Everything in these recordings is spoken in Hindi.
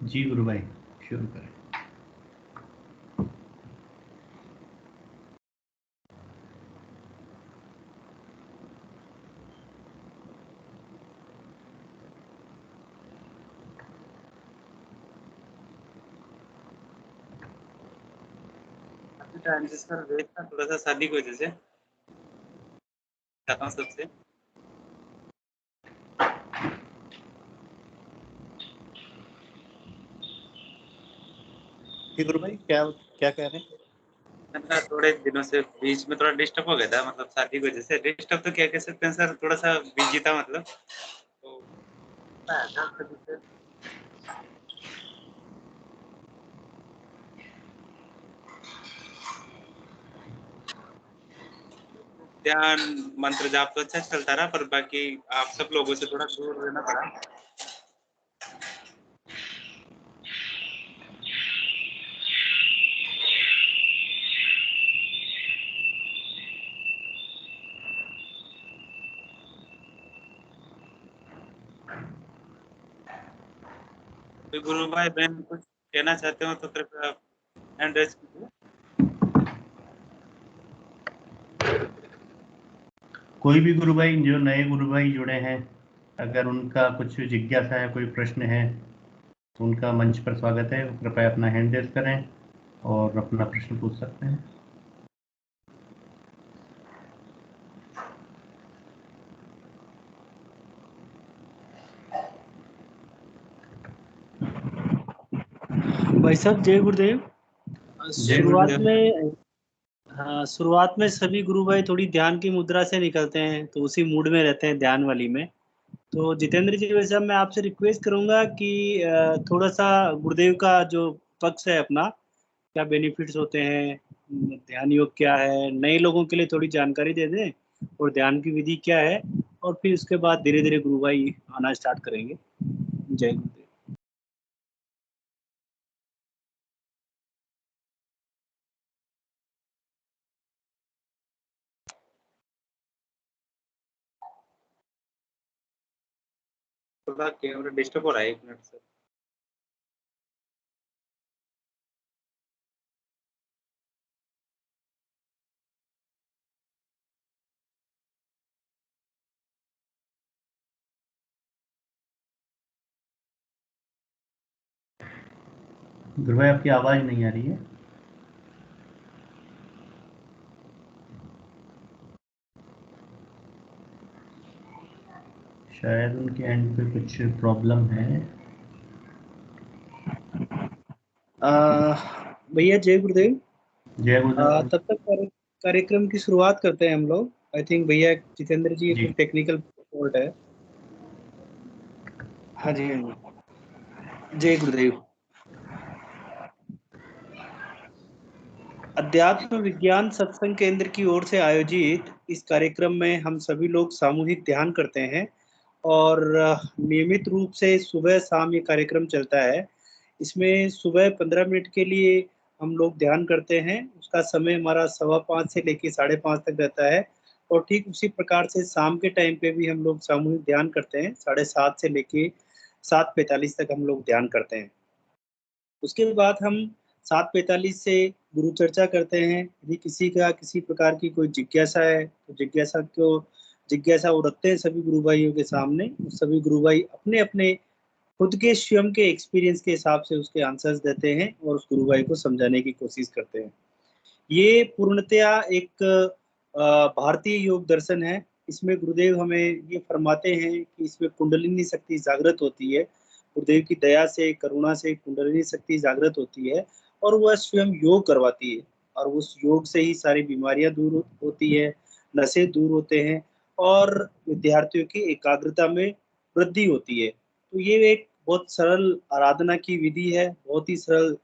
जी गुरु भाई, शुरू करें। ट्रांजिस्टर वेट ना थोड़ा सा शादी की वजह से चाहता हूँ सबसे। गुरु भाई क्या क्या कह रहे हैं? मैंने थोड़े दिनों से बीच में थोड़ा डिस्टर्ब हो गया था, मतलब शादी की वजह से। डिस्टर्ब तो क्या कह सकते हैं सर, थोड़ा सा बिजी था मतलब। तो ध्यान मंत्र जाप तो अच्छा चलता रहा, पर बाकी आप सब लोगों से थोड़ा दूर रहना पड़ा। तो गुरु भाई बहन कुछ कहना चाहते हो तो कृपया हैंड रेज कीजिए। कोई भी गुरु भाई, जो नए गुरु भाई जुड़े हैं, अगर उनका कुछ जिज्ञासा है, कोई प्रश्न है, तो उनका मंच पर स्वागत है। कृपया अपना हैंड रेज करें और अपना प्रश्न पूछ सकते हैं। भाई साहब जय गुरुदेव। जय शुरुआत गुरुदेव। में शुरुआत में सभी गुरु भाई थोड़ी ध्यान की मुद्रा से निकलते हैं, तो उसी मूड में रहते हैं ध्यान वाली में। तो जितेंद्र जी, वैसे मैं आपसे रिक्वेस्ट करूंगा कि थोड़ा सा गुरुदेव का जो पक्ष है अपना, क्या बेनिफिट्स होते हैं, ध्यान योग क्या है, नए लोगों के लिए थोड़ी जानकारी दे दें, और ध्यान की विधि क्या है, और फिर उसके बाद धीरे धीरे गुरु भाई आना स्टार्ट करेंगे। जय गुरुदेव। थोड़ा कैमरा डिस्टर्ब हो रहा है, 1 मिनट सर। गुरु भाई आपकी आवाज नहीं आ रही है। शायद उनके एंड पे कुछ प्रॉब्लम है। भैया जय गुरुदेव। जय गुरुदेव। तब तक कार्यक्रम की शुरुआत करते हैं हम लोग। आई थिंक भैया जितेंद्र जी जी। कुछ टेक्निकल फॉल्ट है। हाँ जी, हाँ जी, जय गुरुदेव। अध्यात्म विज्ञान सत्संग केंद्र की ओर से आयोजित इस कार्यक्रम में हम सभी लोग सामूहिक ध्यान करते हैं, और नियमित रूप से सुबह शाम ये कार्यक्रम चलता है। इसमें सुबह 15 मिनट के लिए हम लोग ध्यान करते हैं। उसका समय हमारा 5:15 से लेके 5:30 तक रहता है। और ठीक उसी प्रकार से शाम के टाइम पे भी हम लोग सामूहिक ध्यान करते हैं। 7:30 से लेके 7:45 तक हम लोग ध्यान करते हैं। उसके बाद हम 7:45 से गुरु चर्चा करते हैं। यदि किसी का किसी प्रकार की कोई जिज्ञासा है तो जिज्ञासा वो रखते हैं सभी गुरु भाइयों के सामने। सभी गुरु भाई अपने अपने खुद के स्वयं के एक्सपीरियंस के हिसाब से उसके आंसर्स देते हैं और उस गुरु भाई को समझाने की कोशिश करते हैं। ये पूर्णतया एक भारतीय योग दर्शन है। इसमें गुरुदेव हमें ये फरमाते हैं कि इसमें कुंडलिनी शक्ति जागृत होती है। गुरुदेव की दया से, करुणा से कुंडलिनी शक्ति जागृत होती है, और वह स्वयं योग करवाती है। और उस योग से ही सारी बीमारियां दूर होती है, नशे दूर होते हैं, और विद्यार्थियों की एकाग्रता में वृद्धि होती है। तो ये एक बहुत सरल आराधना की विधि है, बहुत ही सरल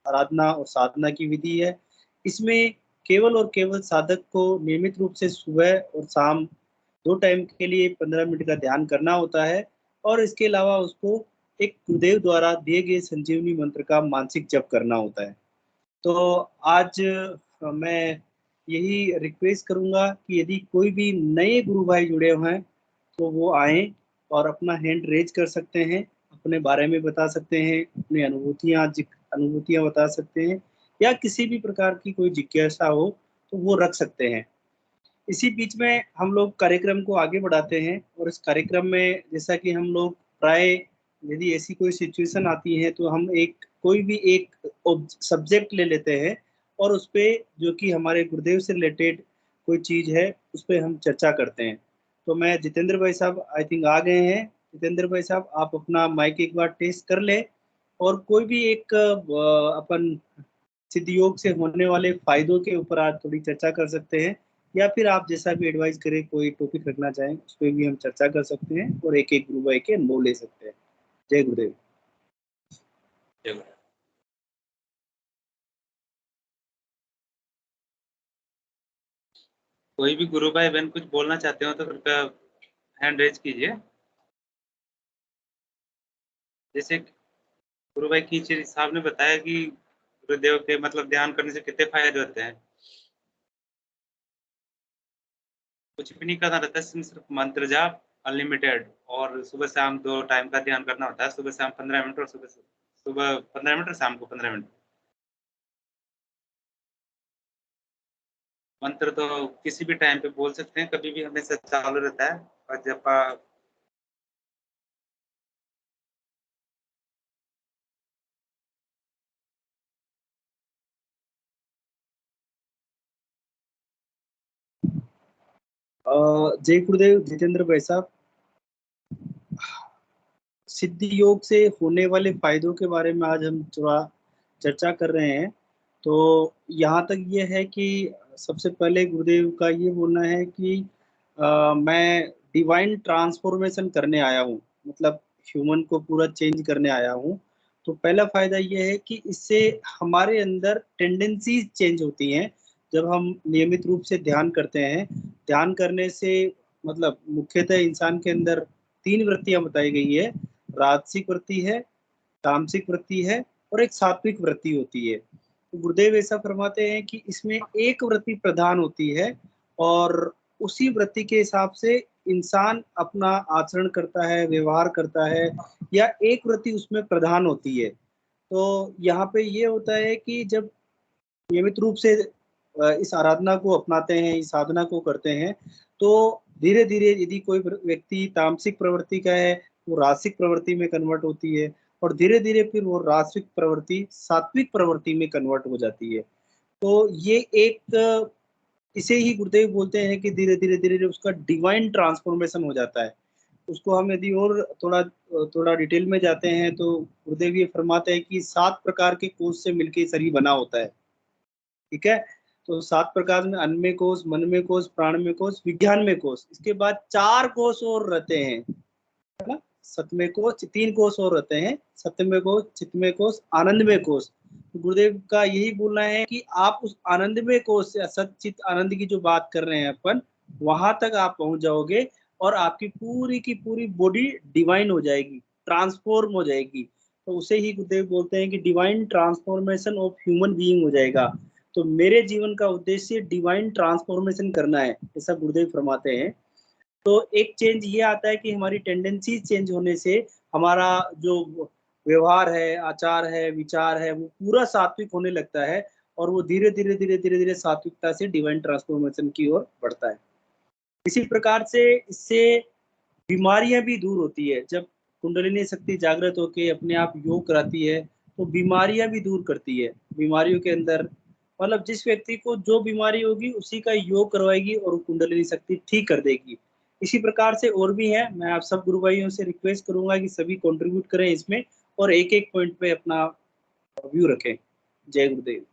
आराधना और साधना की विधि है। इसमें केवल और केवल साधक को नियमित रूप से सुबह और शाम 2 टाइम के लिए 15 मिनट का ध्यान करना होता है और इसके अलावा उसको एक गुरुदेव द्वारा दिए गए संजीवनी मंत्र का मानसिक जप करना होता है। तो आज मैं यही रिक्वेस्ट करूँगा कि यदि कोई भी नए गुरु भाई जुड़े हुए हैं, तो वो आएँ और अपना हैंड रेज़ कर सकते हैं, अपने बारे में बता सकते हैं, अपनी अनुभूतियाँ बता सकते हैं या किसी भी प्रकार की कोई जिज्ञासा हो, तो वो रख सकते हैं। इसी बीच में हम लोग कार्यक्रम को आगे बढ़ाते हैं और इस कार्यक्रम में जैसा कि हम लोग प्राय यदि ऐसी कोई सिचुएशन आती है तो हम एक कोई भी एक सब्जेक्ट ले लेते हैं और उस पे जो कि हमारे गुरुदेव से रिलेटेड कोई चीज़ है उस पे हम चर्चा करते हैं। तो मैं जितेंद्र भाई साहब आई थिंक आ गए हैं। जितेंद्र भाई साहब आप अपना माइक एक बार टेस्ट कर लें और कोई भी एक अपन सिद्ध योग से होने वाले फायदों के ऊपर आज थोड़ी चर्चा कर सकते हैं या फिर आप जैसा भी एडवाइस करें कोई टॉपिक रखना चाहें उस पर भी हम चर्चा कर सकते हैं और एक एक गुरु भाई के अनुभव ले सकते हैं। जय गुरुदेव। कोई भी गुरु भाई बहन कुछ बोलना चाहते हो तो कृपया हैंड रेज कीजिए। जैसे गुरु भाई कीचरी साहब ने बताया कि गुरुदेव के मतलब ध्यान करने से कितने फायदे होते हैं। कुछ भी नहीं करना रहता है, सिर्फ मंत्र जाप अनलिमिटेड और सुबह शाम 2 टाइम का ध्यान करना होता है। सुबह शाम 15 मिनट और सुबह 15 मिनट और शाम को 15 मिनट। मंत्र तो किसी भी टाइम पे बोल सकते हैं, कभी भी हमेशा चालू रहता है। और जब जय गुरुदेव जितेंद्र भाई साहब। सिद्धि योग से होने वाले फायदों के बारे में आज हम थोड़ा चर्चा कर रहे हैं। तो यहाँ तक ये है कि सबसे पहले गुरुदेव का ये बोलना है कि मैं डिवाइन ट्रांसफॉर्मेशन करने आया हूँ, मतलब ह्यूमन को पूरा चेंज करने आया हूँ। तो पहला फायदा ये है कि इससे हमारे अंदर टेंडेंसीज चेंज होती हैं। जब हम नियमित रूप से ध्यान करते हैं, ध्यान करने से मतलब मुख्यतः इंसान के अंदर 3 वृत्तियां बताई गई है। राजसिक वृत्ति है, तामसिक वृत्ति है और एक सात्विक वृत्ति होती है। तो गुरुदेव ऐसा फरमाते हैं कि इसमें एक वृत्ति प्रधान होती है और उसी वृत्ति के हिसाब से इंसान अपना आचरण करता है, व्यवहार करता है या एक वृत्ति उसमें प्रधान होती है। तो यहाँ पे ये होता है कि जब नियमित रूप से इस आराधना को अपनाते हैं, इस साधना को करते हैं, तो धीरे-धीरे यदि कोई व्यक्ति तामसिक प्रवृत्ति का है, वो रासिक प्रवृत्ति में कन्वर्ट होती है और धीरे-धीरे फिर वो रासिक प्रवृत्ति सात्विक प्रवृत्ति में कन्वर्ट हो जाती है। तो ये एक इसे ही गुरुदेव बोलते हैं कि धीरे-धीरे, धीरे-धीरे उसका डिवाइन ट्रांसफॉर्मेशन हो जाता है। उसको हम यदि और थोड़ा डिटेल में जाते हैं तो गुरुदेव ये फरमाते हैं कि 7 प्रकार के कोष से मिलके शरीर बना होता है। ठीक है? तो 7 प्रकार में अन्नमय कोश, मनमय कोश, प्राणमय कोश, विज्ञानमय कोश। इसके बाद 4 कोश और रहते हैं, है ना? सतमय कोश, 3 कोश और रहते हैं, सत्यमय कोश, चित्तमय कोश, आनंदमय कोश। तो गुरुदेव का यही बोलना है कि आप उस आनंदमय कोश से सत चित आनंद की जो बात कर रहे हैं अपन, वहां तक आप पहुंच जाओगे और आपकी पूरी की पूरी बॉडी डिवाइन हो जाएगी, ट्रांसफॉर्म हो जाएगी। तो उसे ही गुरुदेव बोलते हैं कि divine transformation of human being हो जाएगा। तो मेरे जीवन का उद्देश्य डिवाइन ट्रांसफॉर्मेशन करना है, ऐसा गुरुदेव फरमाते हैं। तो एक चेंज ये आता है कि हमारी टेंडेंसी चेंज होने से हमारा जो व्यवहार है, आचार है, विचार है, वो पूरा सात्विक होने लगता है और वो धीरे-धीरे सात्विकता से डिवाइन ट्रांसफॉर्मेशन की ओर बढ़ता है। इसी प्रकार से इससे बीमारियां भी दूर होती है। जब कुंडलिनी शक्ति जागृत होकर अपने आप योग कराती है, तो बीमारियां भी दूर करती है। बीमारियों के अंदर मतलब जिस व्यक्ति को जो बीमारी होगी उसी का योग करवाएगी और कुंडलिनी शक्ति ठीक कर देगी। इसी प्रकार से और भी है। मैं आप सब गुरु भाइयों से रिक्वेस्ट करूंगा कि सभी कंट्रीब्यूट करें इसमें और एक एक पॉइंट पे अपना व्यू रखें। जय गुरुदेव।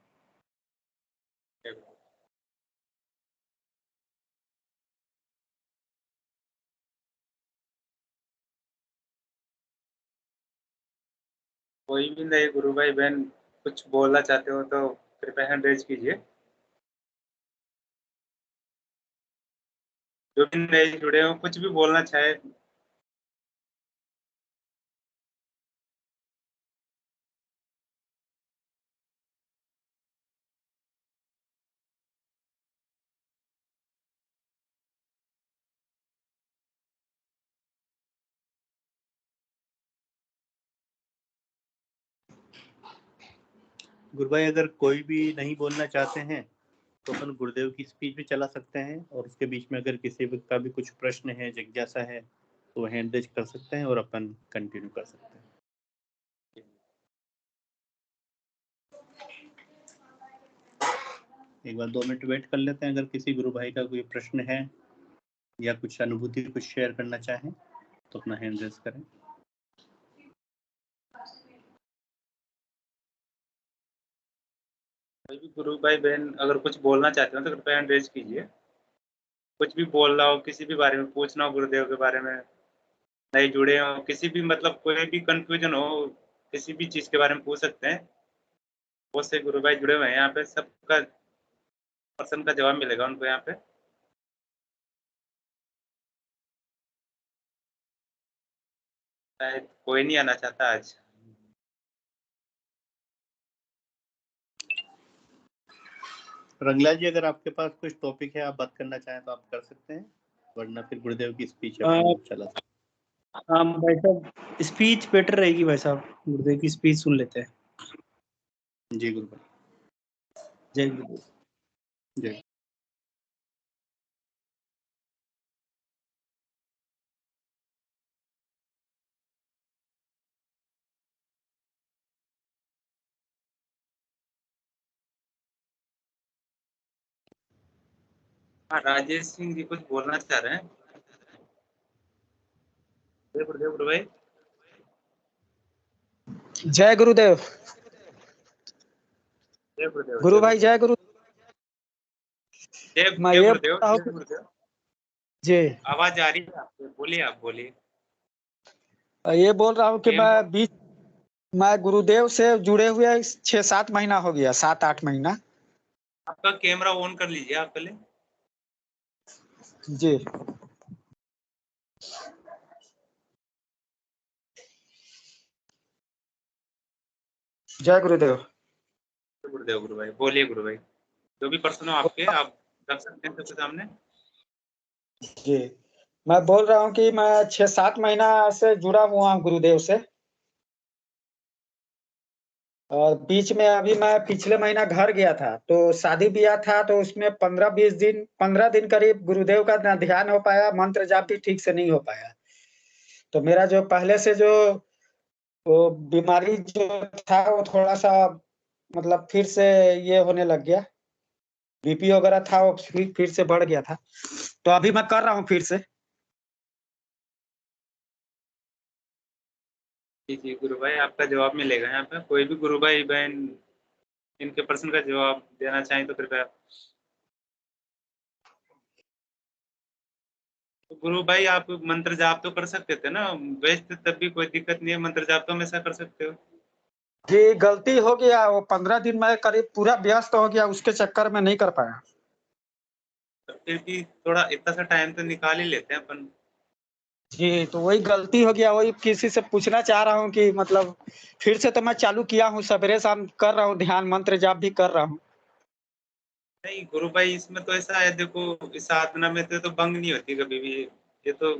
कोई भी नए गुरु भाई बहन कुछ बोलना चाहते हो तो कृपया हैंड रेज कीजिए। जो भी नए जुड़े हो कुछ भी बोलना चाहे। गुरु भाई अगर कोई भी नहीं बोलना चाहते हैं तो अपन गुरुदेव की स्पीच भी चला सकते हैं, और उसके बीच में अगर किसी का भी कुछ प्रश्न है, जिज्ञासा है, तो हैंड रेज कर सकते हैं और अपन कंटिन्यू कर सकते हैं। एक बार 2 मिनट वेट कर लेते हैं, अगर किसी गुरु भाई का कोई प्रश्न है या कुछ अनुभूति कुछ शेयर करना चाहें तो अपना हैंड रेज करें। कोई भी गुरु भाई बहन अगर कुछ बोलना चाहते हो तो कृपया हैंड रेज कीजिए। कुछ भी बोलना हो, किसी भी बारे में पूछना हो, गुरुदेव के बारे में, नए जुड़े हो, किसी भी मतलब कोई भी कंफ्यूजन हो, किसी भी चीज के बारे में पूछ सकते हैं। बहुत से गुरु भाई जुड़े हुए हैं यहाँ पे, सबका प्रश्न का जवाब मिलेगा उनको यहाँ पे। शायद कोई नहीं आना चाहता आज। रंगलाल जी, अगर आपके पास कुछ टॉपिक है, आप बात करना चाहें तो आप कर सकते हैं, वरना फिर गुरुदेव की स्पीच अपन चला सकते हैं। हाँ भाई साहब, स्पीच बेटर रहेगी भाई साहब, गुरुदेव की स्पीच सुन लेते हैं। जी गुरु भाई, जय गुरुदेव। जय। हाँ, राजेश सिंह जी कुछ बोलना चाह रहे हैं। जय गुरुदेव गुरु भाई। जय गुरुदेव। जय गुरुदेव। गुरु भाई जय गुरु। जय मैं जय ये गुरुदेव। बोल रहा हूँ जय गुरुदेव। जी, आवाज आ रही है आपको? बोलिए, आप बोलिए। ये बोल रहा हूँ कि मैं गुरुदेव से जुड़े हुए 6-7 महीना हो गया, 7-8 महीना। आपका कैमरा ऑन कर लीजिए आप पहले। जी, जय गुरुदेव। गुरुदेव गुरु भाई, बोलिए गुरु भाई। जो भी प्रश्न हो आपके, आप रख सकते हैं सबके सामने। जी, मैं बोल रहा हूँ कि मैं 6-7 महीना से जुड़ा हुआ हूँ गुरुदेव से। और बीच में अभी मैं पिछले महीना घर गया था, तो शादी ब्याह था, तो उसमें 15 दिन करीब गुरुदेव का ना ध्यान हो पाया, मंत्र जाप भी ठीक से नहीं हो पाया। तो मेरा जो पहले से जो वो बीमारी जो था वो थोड़ा सा मतलब फिर से ये होने लग गया। बीपी वगैरह था वो फिर से बढ़ गया था। तो अभी मैं कर रहा हूँ फिर से। जी जी गुरु भाई, आपका जवाब मिलेगा यहाँ पे। कोई भी गुरु भाई बहन इनके प्रश्न का जवाब देना चाहें तो कृपया। तो गुरु भाई, आप मंत्र जाप तो कर सकते थे ना, वैसे तब भी कोई दिक्कत नहीं है, मंत्र जाप तो हमेशा कर सकते हो। जी, गलती हो गया, वो 15 दिन में करीब पूरा व्यस्त हो गया, उसके चक्कर में नहीं कर पाया। तो फिर भी थोड़ा इतना सा टाइम तो निकाल ही लेते हैं अपन। जी, तो वही गलती हो गया, वही किसी से पूछना चाह रहा हूँ कि मतलब फिर से तो मैं चालू किया हूँ, सवेरे शाम कर रहा हूँ, ध्यान मंत्र जाप भी कर रहा हूँ। नहीं गुरु भाई, इसमें तो ऐसा है, देखो इस साधना में तो भंग नहीं होती कभी भी। ये तो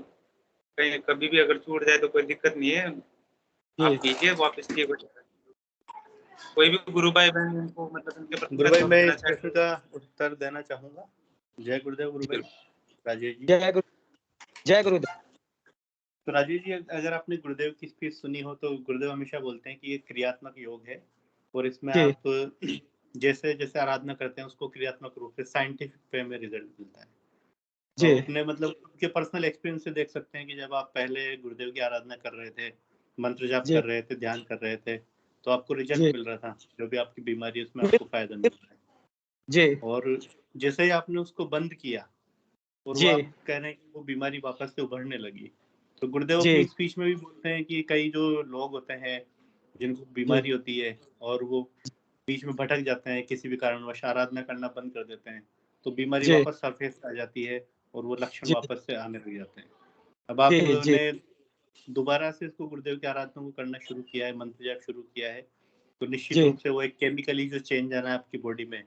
कहीं कभी भी अगर छूट जाए तो कोई दिक्कत नहीं है। जी, आप कीजिए वापस, ठीक हो जाएगा। कोई भी गुरु भाई बहन इनको मतलब इनके प्रश्न गुरु का भाई, जवाब मैं देना इस प्रश्न चाहिए। का उत्तर देना चाहूंगा। जय गुरुदेव गुरु जी भाई। बिल्कुल। राजेश जी, जय गुरु, जय गुरुदेव। तो राजेश जी, अगर आपने गुरुदेव की स्पीच सुनी हो तो गुरुदेव हमेशा बोलते हैं कि ये क्रियात्मक योग है, और इसमें जी, आप जैसे जैसे आराधना करते हैं उसको क्रियात्मक रूप से साइंटिफिक वे में रिजल्ट मिलता है। तो जी, आप अपने मतलब उनके पर्सनल एक्सपीरियंस से देख सकते हैं कि जब आप पहले गुरुदेव की आराधना कर रहे थे, मंत्र जाप जी, कर रहे थे, ध्यान कर रहे थे, तो आपको रिजल्ट जी, मिल रहा था, जो भी आपकी बीमारी है उसमें आपको फायदा मिल रहा है। जी, और जैसे ही आपने उसको बंद किया और वो जी, आप कह रहे हैं कि वो बीमारी वापस से उभरने लगी, तो गुरुदेव अपनी जी, स्पीच में भी बोलते हैं कि कई जो लोग होते हैं जिनको बीमारी होती है और वो बीच में भटक जाते हैं, किसी भी कारणवश आराधना करना बंद कर देते हैं, तो बीमारी जी वापस सरफेस पे आ जाती है और वो लक्षण जी वापस से आने लग जाते हैं। अब जी जी आपने दोबारा से इसको गुरुदेव की आराधना को करना शुरू किया है, मंत्र जाप शुरू किया है, तो निश्चित जी रूप से वो एक केमिकली जो चेंज आना है आपकी बॉडी में,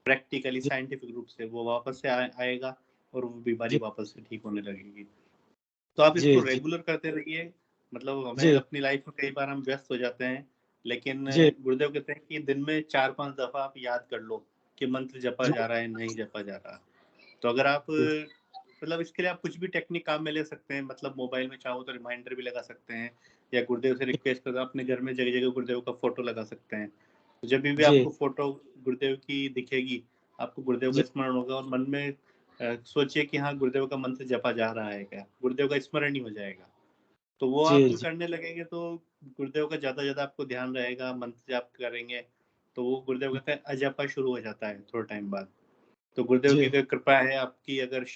प्रैक्टिकली जी साइंटिफिक रूप से वो वापस से आएगा और वो बीमारी जी वापस से ठीक होने लगेगी। तो आप जी इसको जी रेगुलर करते रहिए। मतलब हमें जी अपनी लाइफ में कई बार हम व्यस्त हो जाते हैं, लेकिन जी गुरुदेव कहते हैं कि दिन में 4-5 दफ़ा आप याद कर लो कि मंत्र जपा जी जा रहा है, नहीं जपा जा रहा। तो अगर आप मतलब इसके लिए आप कुछ भी टेक्निक काम में ले सकते हैं, मतलब मोबाइल में चाहो तो रिमाइंडर भी लगा सकते हैं या गुरुदेव से रिक्वेस्ट कर अपने घर में जगह-जगह गुरुदेव का फ़ोटो लगा सकते हैं। तो जब भी जी आपको फ़ोटो गुरुदेव की दिखेगी, आपको गुरुदेव का जी स्मरण होगा और मन में सोचिए कि हाँ, गुरुदेव का मंत्र जपा जा रहा है क्या? गुरुदेव का स्मरण ही हो जाएगा। तो वो जी आप जी करने लगेंगे तो गुरुदेव का ज़्यादा-ज़्यादा आपको ध्यान रहेगा, मंत्र जाप करेंगे, तो वो गुरुदेव कहते हैं अजपा शुरू हो जाता है थोड़े टाइम बाद। तो गुरुदेव की जी अगर कृपा है, आपकी अगर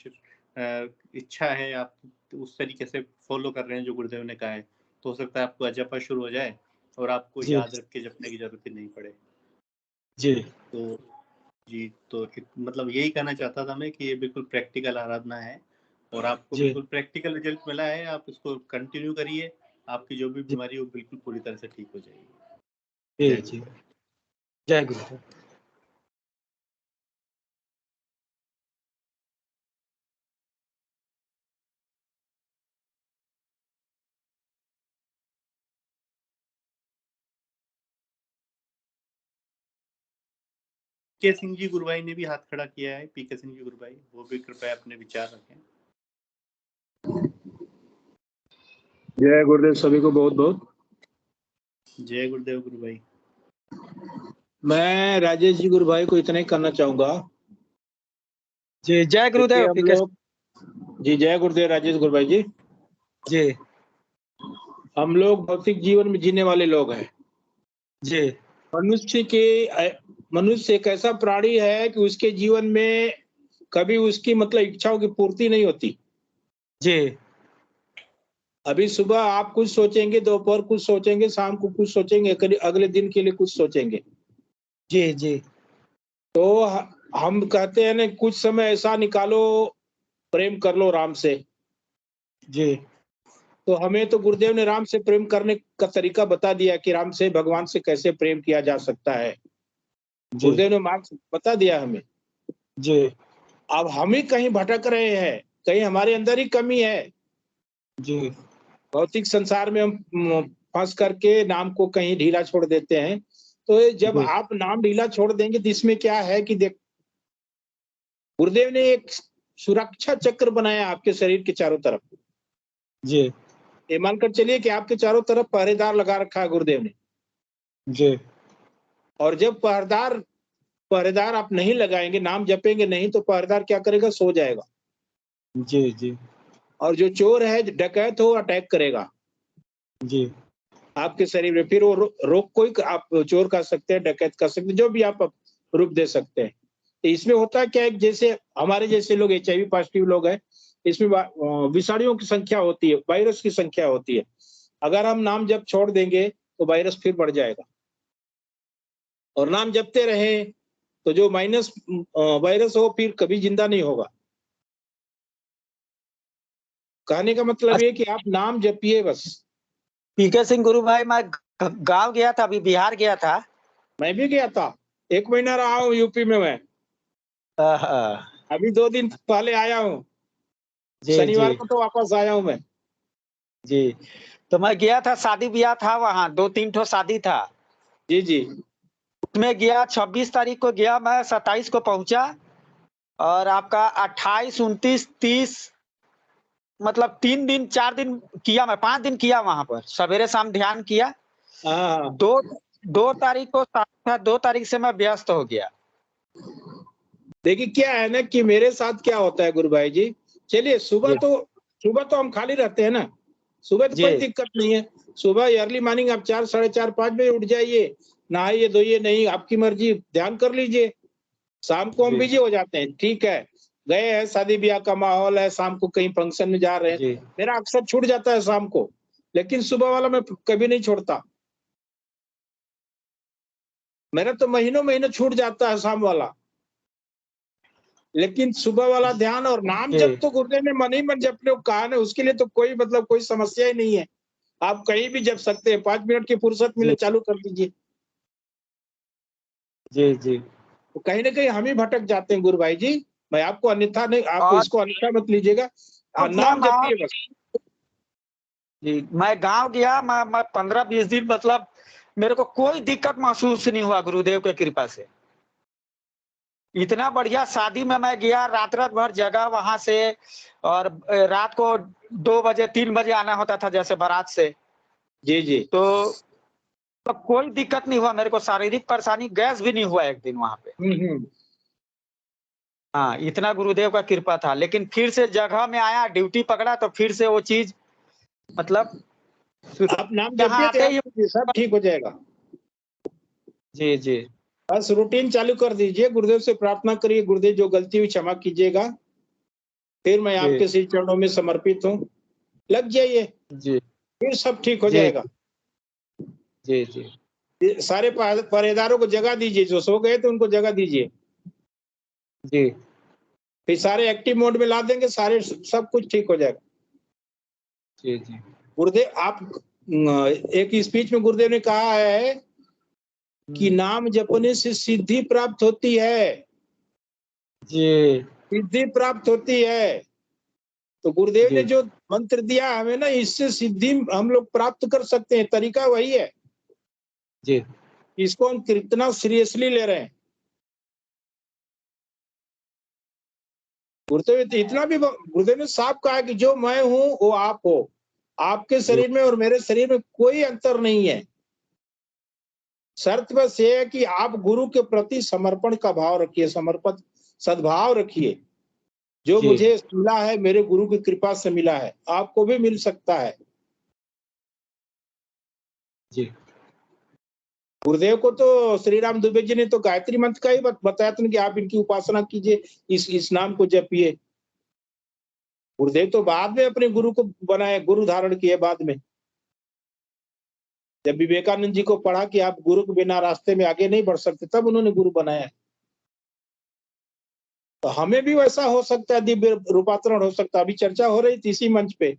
इच्छा है, आप उस तरीके से फ़ॉलो कर रहे हैं जो गुरुदेव ने कहा है, तो हो सकता है आपको अजपा शुरू हो जाए और आपको जी याद रख के जपने की ज़रूरत ही नहीं पड़े। जी तो जी, तो मतलब यही कहना चाहता था मैं कि ये बिल्कुल प्रैक्टिकल आराधना है और आपको जी बिल्कुल प्रैक्टिकल रिज़ल्ट मिला है, आप इसको कंटिन्यू करिए, आपकी जो भी जी बीमारी है वो बिल्कुल पूरी तरह से ठीक हो जाएगी। जी जय जी गुरुदेव। जय गुरुदेव। पीके सिंह जी गुरुभाई ने भी हाथ खड़ा किया है, पीके सिंह जी गुरुभाई, वो भी कृपया अपने विचार रखें। जय गुरुदेव सभी को बहुत बहुत। जय गुरुदेव गुरुभाई। मैं राजेश जी गुरु भाई को इतना ही करना चाहूंगा। जी जय देखिए गुरुदेव हम पीके। लोग जी जय गुरुदेव राजेश गुरु भाई जी। जी हम लोग भौतिक जीवन में जीने वाले लोग हैं। जी मनुष्य के मनुष्य एक ऐसा प्राणी है कि उसके जीवन में कभी उसकी मतलब इच्छाओं की पूर्ति नहीं होती। जी अभी सुबह आप कुछ सोचेंगे, दोपहर कुछ सोचेंगे, शाम को कुछ सोचेंगे, अगले दिन के लिए कुछ सोचेंगे। जी जी तो हम कहते हैं ना कुछ समय ऐसा निकालो, प्रेम कर लो राम से। जी तो हमें तो गुरुदेव ने राम से प्रेम करने का तरीका बता दिया कि राम से भगवान से कैसे प्रेम किया जा सकता है। जी गुरुदेव ने मार्ग बता दिया हमें। जी अब हम ही कहीं भटक रहे हैं, कहीं हमारे अंदर ही कमी है। जी भौतिक संसार में हम फंस करके नाम को कहीं ढीला छोड़ देते हैं। तो जब जी आप नाम ढीला छोड़ देंगे तो इसमें क्या है कि देख, गुरुदेव ने एक सुरक्षा चक्र बनाया आपके शरीर के चारों तरफ। जी ये मानकर चलिए कि आपके चारों तरफ पहरेदार लगा रखा है गुरुदेव ने। जी और जब पहरेदार आप नहीं लगाएंगे, नाम जपेंगे नहीं, तो पहरेदार क्या करेगा? सो जाएगा। जी जी और जो चोर है, डकैत हो, अटैक करेगा जी आपके शरीर में। फिर वो रोग कोई आप चोर कर सकते हैं, डकैत कर सकते हैं, जो भी आप रूप दे सकते हैं। तो इसमें होता क्या है, जैसे हमारे जैसे लोग HIV पॉजिटिव लोग हैं, इसमें विषाणुओं की संख्या होती है, वायरस की संख्या होती है। अगर हम नाम जब छोड़ देंगे तो वायरस फिर बढ़ जाएगा। और नाम जपते रहे तो जो माइनस वायरस हो फिर कभी जिंदा नहीं होगा। कहने का मतलब ये कि आप नाम जपिए बस। पीके सिंह गुरु भाई, मैं गांव गया था, अभी बिहार गया था। मैं भी गया था, 1 महीना रहा हूँ यूपी में मैं। आहा, अभी 2 दिन पहले आया हूँ, जी शनिवार जी को तो वापस आया हूँ मैं। जी। तो मैं गया था, शादी ब्याह था वहाँ, 2-3 ठो शादी था। जी जी उसमें गया, 26 तारीख को गया मैं, 27 को पहुंचा। और आपका 28, 29, 30, मतलब 3 दिन 4 दिन किया, मैं 5 दिन किया वहां पर, सवेरे शाम ध्यान किया। हाँ। दो 2 तारीख को था, 2 तारीख से मैं व्यस्त हो गया। देखिए क्या है ना कि मेरे साथ क्या होता है गुरु भाई जी, चलिए जी सुबह तो हम खाली रहते हैं ना, सुबह तो कोई जी दिक्कत नहीं है। सुबह अर्ली मॉर्निंग आप 4, 4:30, 5 बजे उठ जाइए, नहाइए धोइए, नहीं आपकी मर्जी, ध्यान कर लीजिए। शाम को हम जी बिजी हो जाते हैं, ठीक है, गए हैं, शादी ब्याह का माहौल है, शाम को कहीं फंक्शन में जा रहे हैं, जी मेरा अक्सर छूट जाता है शाम को। लेकिन सुबह वाला मैं कभी नहीं छोड़ता। मेरा तो महीनों महीनों छूट जाता है शाम वाला, लेकिन सुबह वाला ध्यान और नाम जब तो गुरुदेव ने मन ही मन जपने को कहा ना, उसके लिए तो कोई मतलब कोई समस्या ही नहीं है। आप कहीं भी जप सकते हैं, 5 मिनट की फुर्सत मिले चालू कर दीजिए। जी जी। तो कहीं ना कहीं हम ही भटक जाते हैं गुरु भाई जी। मैं आपको अन्यथा नहीं, आप और इसको अन्यथा मत लीजिएगा, नाम जपिए बस। जी, मैं गांव गया, मैं 15-20 दिन, मतलब मेरे को कोई दिक्कत महसूस नहीं हुआ गुरुदेव की कृपा से। इतना बढ़िया शादी में मैं गया, रात रात भर जगह वहां से, और रात को 2 बजे 3 बजे आना होता था जैसे बारात से। जी जी। तो कोई दिक्कत नहीं हुआ मेरे को, शारीरिक परेशानी, गैस भी नहीं हुआ एक दिन वहां पे। हम्म। हाँ, इतना गुरुदेव का कृपा था। लेकिन फिर से जगह में आया, ड्यूटी पकड़ा, तो फिर से वो चीज, मतलब आप नाम यहाँ जपिए, आते ही। सब ठीक हो जाएगा। जी जी। बस रूटीन चालू कर दीजिए, गुरुदेव से प्रार्थना करिए, गुरुदेव जो गलती हुई क्षमा कीजिएगा, फिर मैं आपके श्री चरणों में समर्पित हूँ, लग जाइए, जी फिर सब ठीक हो जी जाएगा। जी जी ये सारे पहरेदारों को जगह दीजिए, जो सो गए थे उनको जगह दीजिए, जी फिर सारे एक्टिव मोड में ला देंगे, सारे सब कुछ ठीक हो जाएगा। जी जी। गुरुदेव आप एक स्पीच में गुरुदेव ने कहा है कि नाम जपने से सिद्धि प्राप्त होती है, जी सिद्धि प्राप्त होती है। तो गुरुदेव ने जी जो मंत्र दिया हमें ना, इससे सिद्धि हम लोग प्राप्त कर सकते हैं, तरीका वही है। जी इसको हम कितना सीरियसली ले रहे हैं। गुरुदेव इतना भी, गुरुदेव ने साफ कहा कि जो मैं हूं वो आप हो, आपके शरीर में और मेरे शरीर में कोई अंतर नहीं है। शर्त बस ये है कि आप गुरु के प्रति समर्पण का भाव रखिए, समर्पित सद्भाव रखिए। जो जी मुझे मिला है मेरे गुरु की कृपा से मिला है, आपको भी मिल सकता है। जी। गुरुदेव को तो श्री राम दुबे जी ने तो गायत्री मंत्र का ही बताया था कि आप इनकी उपासना कीजिए, इस नाम को जपिए। गुरुदेव तो बाद में अपने गुरु को बनाए, गुरु धारण किए बाद में। जब विवेकानंद जी को पढ़ा कि आप गुरु के बिना रास्ते में आगे नहीं बढ़ सकते, तब उन्होंने गुरु बनाया। तो हमें भी वैसा हो सकता है, दिव्य रूपांतरण हो सकता है। अभी चर्चा हो रही थी इसी मंच पे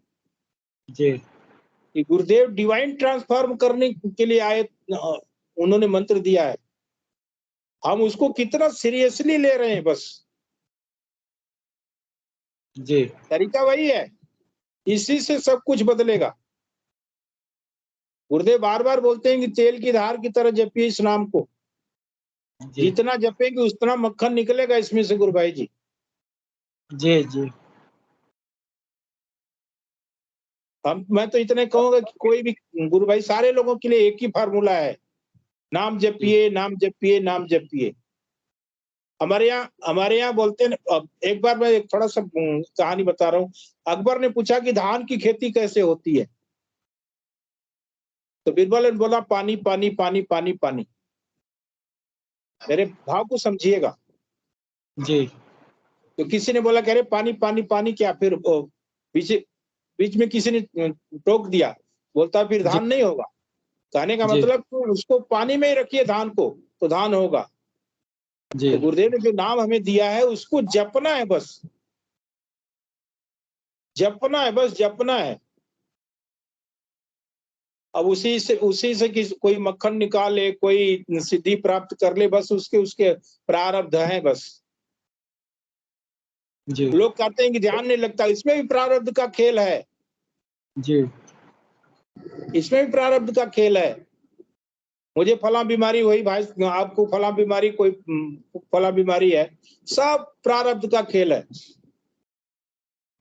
जी कि गुरुदेव डिवाइन ट्रांसफॉर्म करने के लिए आए, उन्होंने मंत्र दिया है। हम उसको कितना सीरियसली ले रहे हैं, बस जी तरीका वही है, इसी से सब कुछ बदलेगा। गुरुदेव बार बार बोलते हैं कि तेल की धार की तरह जपिए इस नाम को, जी जितना जपेंगे उतना मक्खन निकलेगा इसमें से गुरु भाई जी। जी जी। मैं तो इतने कहूंगा कि कोई भी गुरु भाई, सारे लोगों के लिए एक ही फार्मूला है, नाम जपिए, नाम जपिए, नाम जपिए। हमारे यहाँ बोलते हैं। अब एक बार मैं एक थोड़ा सा कहानी बता रहा हूँ। अकबर ने पूछा कि धान की खेती कैसे होती है, तो बीरबल ने बोला पानी पानी पानी पानी पानी। मेरे भाव को समझिएगा। जी तो किसी ने बोला कह रहे पानी पानी पानी क्या, फिर बीच बीच में किसी ने टोक दिया, बोलता फिर धान नहीं होगा। कहने का जी मतलब तो उसको पानी में ही रखिए धान को, तो धान होगा। जी तो गुरुदेव ने जो नाम हमें दिया है उसको जपना है, बस जपना है, बस जपना है। अब उसी से कोई मक्खन निकाले, कोई सिद्धि प्राप्त कर ले, बस उसके उसके प्रारब्ध हैं बस। जी लोग कहते हैं कि ध्यान नहीं लगता, इसमें भी प्रारब्ध का खेल है, जी इसमें भी प्रारब्ध का खेल है। मुझे फला बीमारी हुई भाई, आपको फला बीमारी, कोई फला बीमारी है, सब प्रारब्ध का खेल है।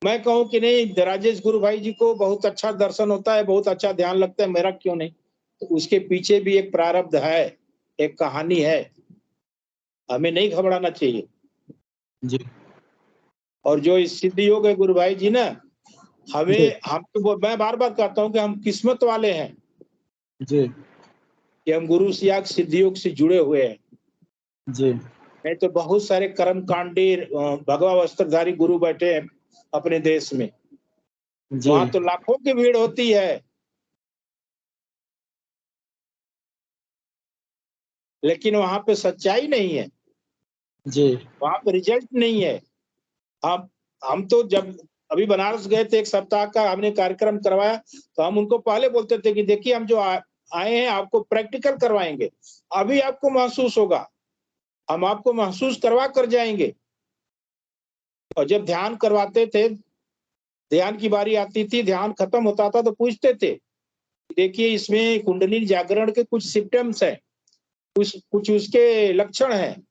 मैं कहूं कि नहीं, राजेश गुरु भाई जी को बहुत अच्छा दर्शन होता है, बहुत अच्छा ध्यान लगता है, मेरा क्यों नहीं? तो उसके पीछे भी एक प्रारब्ध है, एक कहानी है, हमें नहीं घबराना चाहिए। जी और जो इस सिद्ध योग है गुरु भाई जी ना, हम तो मैं बार बार कहता हूँ कि हम किस्मत वाले हैं जी कि हम गुरु सियाग सिद्ध योग से जुड़े हुए हैं। जी नहीं तो बहुत सारे कर्म कांडी भगवा वस्त्रधारी गुरु बैठे हैं अपने देश में, जी वहां तो लाखों की भीड़ होती है। लेकिन वहां पे सच्चाई नहीं है, जी वहां पे रिजल्ट नहीं है। हम तो जब अभी बनारस गए थे, 1 सप्ताह का हमने कार्यक्रम करवाया, तो हम उनको पहले बोलते थे कि देखिए हम जो आए हैं आपको प्रैक्टिकल करवाएंगे, अभी आपको महसूस होगा, हम आपको महसूस करवा कर जाएंगे। और जब ध्यान करवाते थे, ध्यान की बारी आती थी, ध्यान खत्म होता था तो पूछते थे, देखिए इसमें कुंडली जागरण के कुछ सिम्टम्स हैं, कुछ उसके लक्षण हैं,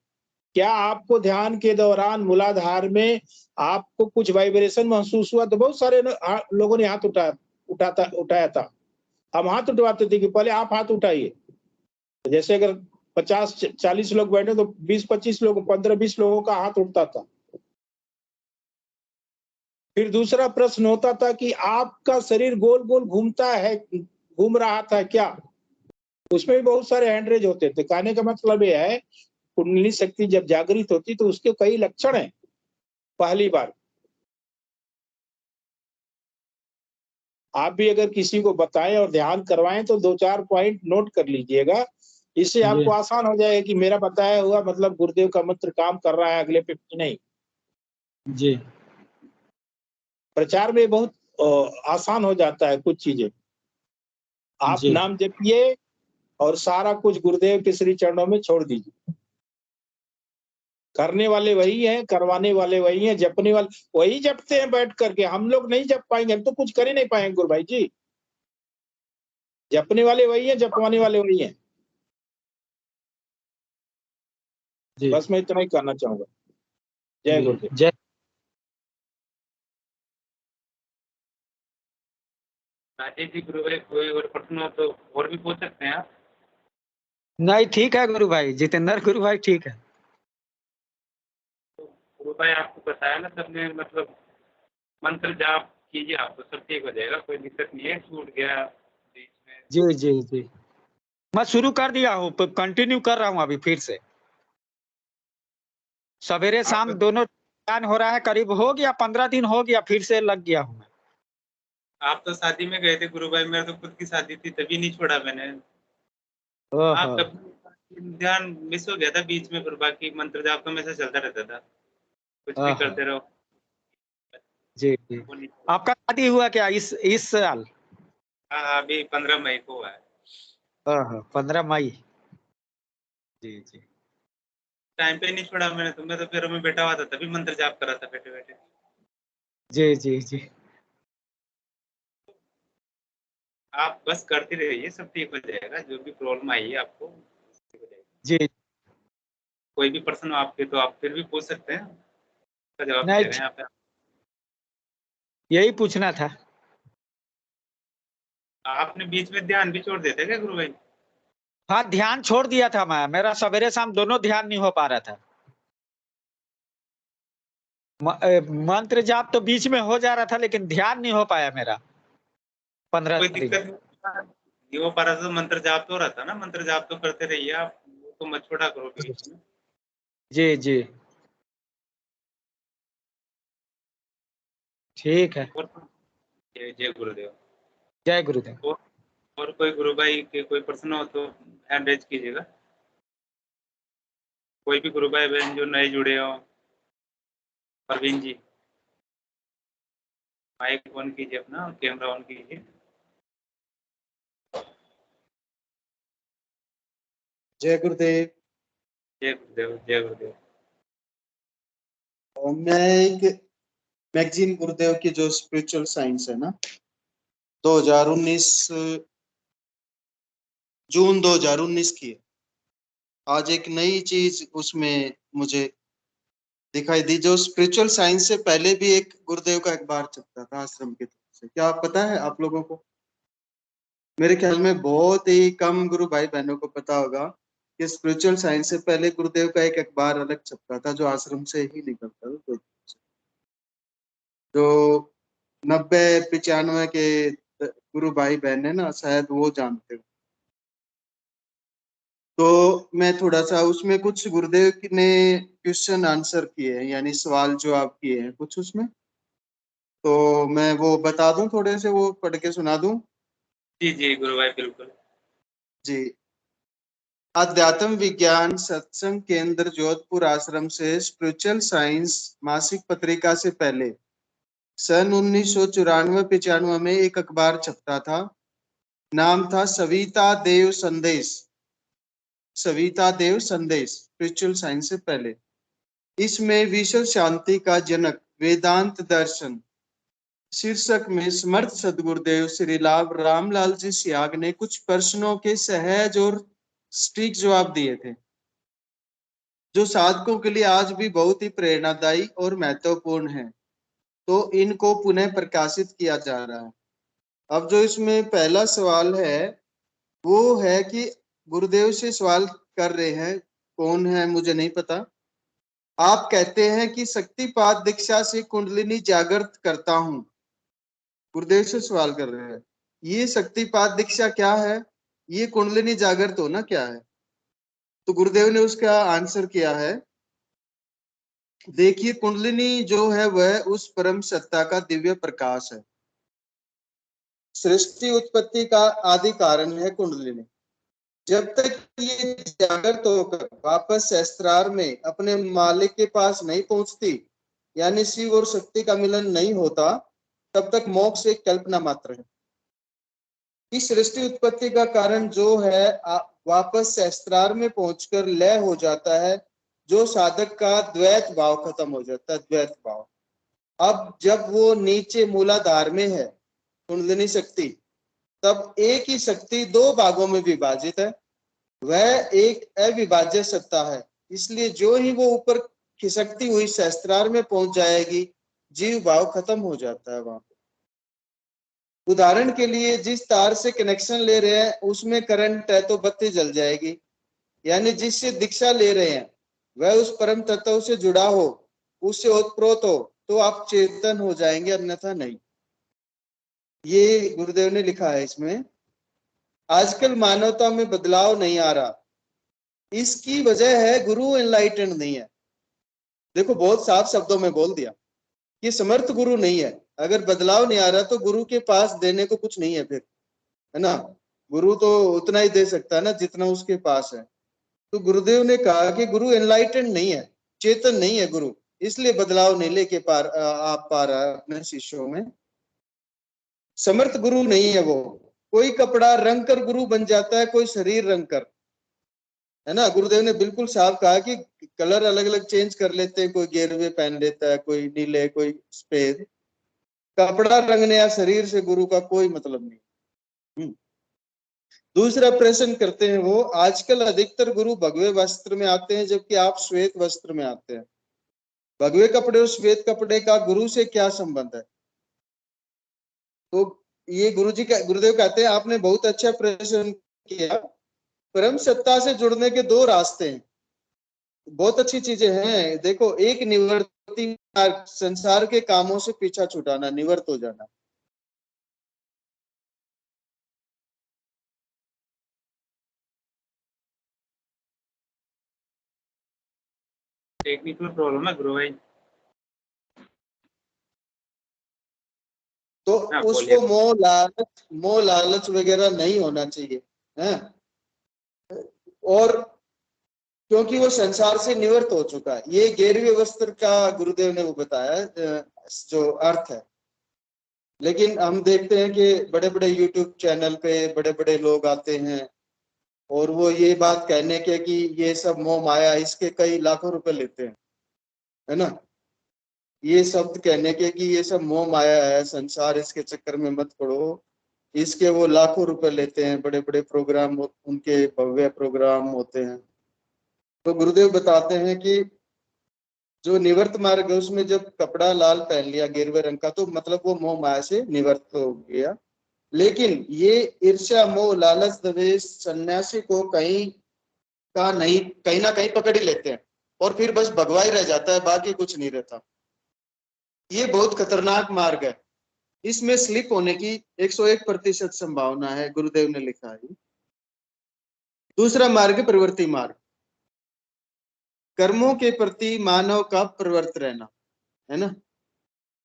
क्या आपको ध्यान के दौरान मूलाधार में आपको कुछ वाइब्रेशन महसूस हुआ? तो बहुत सारे लोगों ने हाथ उठाया था। हम हाथ उठवाते थे कि पहले आप हाथ उठाइए, जैसे अगर 50-40 लोग बैठे तो 20-25 लोग, 15-20 लोगों का हाथ उठता था। फिर दूसरा प्रश्न होता था कि आपका शरीर गोल गोल घूमता है, घूम रहा था क्या? उसमें भी बहुत सारे हैंड रेज होते थे। कहने का मतलब यह है, कुंडली शक्ति जब जागृत होती तो उसके कई लक्षण हैं। पहली बार आप भी अगर किसी को बताएं और ध्यान करवाएं तो 2-4 पॉइंट नोट कर लीजिएगा, इससे आपको आसान हो जाएगा कि मेरा बताया हुआ मतलब गुरुदेव का मंत्र काम कर रहा है अगले पे नहीं। जी प्रचार में बहुत आसान हो जाता है कुछ चीजें। आप जी नाम जपिए और सारा कुछ गुरुदेव के श्री चरणों में छोड़ दीजिए। करने वाले वही हैं, करवाने वाले वही हैं, जपने वाले वही जपते हैं बैठ करके। हम लोग नहीं जप पाएंगे, हम तो कुछ कर ही नहीं पाएंगे गुरु भाई जी। जपने वाले वही हैं, जपवाने वाले वही हैं। जी बस मैं इतना ही कहना चाहूंगा। जय गुरुदेव। जय। राजेश जी, गुरु भाई कोई और प्रश्न हो तो और भी पूछ सकते हैं आप। नहीं ठीक है गुरु भाई, जितेंद्र गुरु भाई ठीक है। तो गुरु भाई आपको बताया ना सबने, मतलब मंत्र जाप कीजिए, आपको सब ठीक हो जाएगा, कोई दिक्कत नहीं है। छूट गया बीच में जी जी जी मैं शुरू कर दिया हूँ, कंटिन्यू कर रहा हूँ अभी फिर से। सवेरे शाम आप दोनों ध्यान हो रहा है, करीब हो गया 15 दिन हो गया, फिर से लग गया हूँ मैं। आप तो शादी में गए थे गुरु भाई, मेरे तो खुद की शादी थी, तभी नहीं छोड़ा मैंने। ओहो। आप ध्यान मिस हो गया था बीच में, पर बाकी मंत्र जाप तो हमेशा चलता रहता था, कुछ भी ओहो। करते रहो। जी जी वो नहीं। आपका शादी हुआ क्या इस साल? हाँ हाँ, अभी 15 मई को हुआ है। ओहो 15 मई। जी जी टाइम पे नहीं छोड़ा मैंने, तो मैं तो पैरों में बैठा हुआ था, तभी मंत्र जाप कर रहा था बैठे बैठे। जी जी जी आप बस करते रहिए, सब ठीक हो जाएगा। जो भी प्रॉब्लम आई है आपको, ठीक हो जाएगा। जी कोई भी प्रश्न हो आपके तो आप फिर भी पूछ सकते हैं, उसका जवाब दे नहीं रहे हैं यहाँ पे। यही पूछना था। आपने बीच में ध्यान भी छोड़ देते क्या गुरु भाई? हाँ ध्यान छोड़ दिया था मैं, मेरा सवेरे शाम दोनों ध्यान नहीं हो पा रहा था। मंत्र जाप तो बीच में हो जा रहा था, लेकिन ध्यान नहीं हो पाया मेरा 15 कोई दिन। दिक्कत नहीं हो पा रहा था तो मंत्र जाप तो हो रहा था ना, मंत्र जाप तो करते रहिए आप, वो तो मत छोड़ा करो बीच में। जी जी ठीक है। और जय जय गुरुदेव। जय गुरुदेव। और, और कोई गुरु भाई के कोई प्रश्न हो तो हैंड रेज कीजिएगा। कोई भी गुरु भाई बहन जो नए जुड़े हो। परवीन जी, माइक ऑन कीजिए अपना और कैमरा ऑन कीजिए। जय गुरुदेव। जय गुरुदेव जय गुरुदेव। मैं एक मैगजीन गुरुदेव की जो स्पिरिचुअल साइंस है ना, 2019 जून 2019 की है। आज एक नई चीज उसमें मुझे दिखाई दी, जो स्पिरिचुअल साइंस से पहले भी एक गुरुदेव का अखबार छपता था आश्रम की तरफ से। क्या आप पता है आप लोगों को? मेरे ख्याल में बहुत ही कम गुरु भाई बहनों को पता होगा कि स्पिरिचुअल साइंस से पहले गुरुदेव का एक अखबार अलग छपता था, जो आश्रम से ही निकलता था। जो 90-95 के गुरु भाई बहन है ना, शायद वो जानते हो। तो मैं थोड़ा सा उसमें कुछ गुरुदेव ने क्वेश्चन आंसर किए हैं, यानी सवाल जवाब किए हैं कुछ उसमें। तो मैं वो बता दूं, थोड़े से वो पढ़ के सुना दूं। जी जी गुरु भाई बिल्कुल। जी। अध्यात्म विज्ञान सत्संग केंद्र जोधपुर आश्रम से स्पिरिचुअल साइंस मासिक पत्रिका से पहले सन 1994-95 में एक अखबार छपता था। नाम था सविता देव संदेश। सविता देव संदेश स्पिरिचुअल साइंस से पहले। इसमें विश्व शांति का जनक वेदांत दर्शन शीर्षक में समर्थ सदगुरुदेव श्री लाभ रामलाल जी सियाग ने कुछ प्रश्नों के सहज और सटीक जवाब दिए थे, जो साधकों के लिए आज भी बहुत ही प्रेरणादायी और महत्वपूर्ण है। तो इनको पुनः प्रकाशित किया जा रहा है। अब जो इसमें पहला सवाल है वो है कि गुरुदेव से सवाल कर रहे हैं, कौन है मुझे नहीं पता। आप कहते हैं कि शक्तिपात दीक्षा से कुंडलिनी जागृत करता हूं। गुरुदेव से सवाल कर रहे हैं, ये शक्तिपात दीक्षा क्या है, ये कुंडलिनी जागृत होना क्या है? तो गुरुदेव ने उसका आंसर किया है, देखिए कुंडलिनी जो है वह उस परम सत्ता का दिव्य प्रकाश है। सृष्टि उत्पत्ति का आदि कारण है कुंडलिनी। जब तक ये जागृत होकर वापस सहस्त्रार में अपने मालिक के पास नहीं पहुंचती, यानी शिव और शक्ति का मिलन नहीं होता, तब तक मोक्ष एक कल्पना मात्र है। इस सृष्टि उत्पत्ति का कारण जो है वापस सहस्त्रार में पहुंचकर लय हो जाता है, जो साधक का द्वैत भाव खत्म हो जाता है, द्वैत भाव। अब जब वो नीचे मूलाधार में है कुंडलिनी शक्ति, तब एक ही शक्ति दो भागों में विभाजित है, वह एक अविभाज्य सत्ता है। इसलिए जो ही वो ऊपर खिसकती हुई सहस्त्रार में पहुंच जाएगी, जीव भाव खत्म हो जाता है वहां पर। उदाहरण के लिए जिस तार से कनेक्शन ले रहे हैं उसमें करंट है तो बत्ती जल जाएगी, यानी जिससे दीक्षा ले रहे हैं वह उस परम तत्व से जुड़ा हो, उससे ओतप्रोत हो, तो आप चेतन हो जाएंगे, अन्यथा नहीं। ये गुरुदेव ने लिखा है इसमें। आजकल मानवता में बदलाव नहीं आ रहा, इसकी वजह है गुरु एनलाइटेंड नहीं है। देखो बहुत साफ शब्दों में बोल दिया, ये समर्थ गुरु नहीं है। अगर बदलाव नहीं आ रहा तो गुरु के पास देने को कुछ नहीं है फिर, है ना। गुरु तो उतना ही दे सकता है ना जितना उसके पास है। तो गुरुदेव ने कहा कि गुरु एनलाइटेंड नहीं है, चेतन नहीं है गुरु, इसलिए बदलाव नहीं लेके आप पा रहा है अपने शिष्यों में। समर्थ गुरु नहीं है वो। कोई कपड़ा रंग कर गुरु बन जाता है, कोई शरीर रंग कर, है ना। गुरुदेव ने बिल्कुल साफ कहा कि कलर अलग अलग चेंज कर लेते हैं, कोई गेरुए पहन लेता है, कोई नीले, कोई सफेद। कपड़ा रंगने या शरीर से गुरु का कोई मतलब नहीं। दूसरा प्रश्न करते हैं वो, आजकल अधिकतर गुरु भगवे वस्त्र में आते हैं जबकि आप श्वेत वस्त्र में आते हैं। भगवे कपड़े और श्वेत कपड़े का गुरु से क्या संबंध है? तो ये गुरुदेव कहते हैं आपने बहुत अच्छा प्रश्न किया। परम सत्ता से जुड़ने के दो रास्ते हैं, बहुत अच्छी चीजें हैं। देखो, एक निवृत्ति, संसार के कामों से पीछा छुटाना, निवृत्त हो जाना। टेक्निकल प्रॉब्लम है गुरु भाई। तो हाँ, उसको मोह लालच वगैरह नहीं होना चाहिए, है। और क्योंकि वो संसार से निवृत्त हो चुका है। ये गेरवे वस्त्र का गुरुदेव ने वो बताया जो अर्थ है। लेकिन हम देखते हैं कि बड़े बड़े यूट्यूब चैनल पे बड़े बड़े लोग आते हैं और वो ये बात कहने के कि ये सब मोह माया, इसके कई लाखों रुपए लेते हैं, है ना। ये शब्द कहने के कि ये सब मोह माया है, संसार, इसके चक्कर में मत पड़ो, इसके वो लाखों रुपए लेते हैं। बड़े बड़े प्रोग्राम, उनके भव्य प्रोग्राम होते हैं। तो गुरुदेव बताते हैं कि जो निवृत्त मार्ग है उसमें जब कपड़ा लाल पहन लिया गेरुए रंग का, तो मतलब वो मोह माया से निवृत्त हो गया। लेकिन ये ईर्ष्या, मोह, लालच, द्वेष सन्यासी को कहीं ना कहीं पकड़ ही लेते हैं और फिर बस भगवा ही रह जाता है, बाकी कुछ नहीं रहता। ये बहुत खतरनाक मार्ग है, इसमें स्लिप होने की 101% संभावना है, गुरुदेव ने लिखा है। दूसरा मार्ग, प्रवृत्ति मार्ग। कर्मों के प्रति मानव का प्रवृत्त रहना, है ना।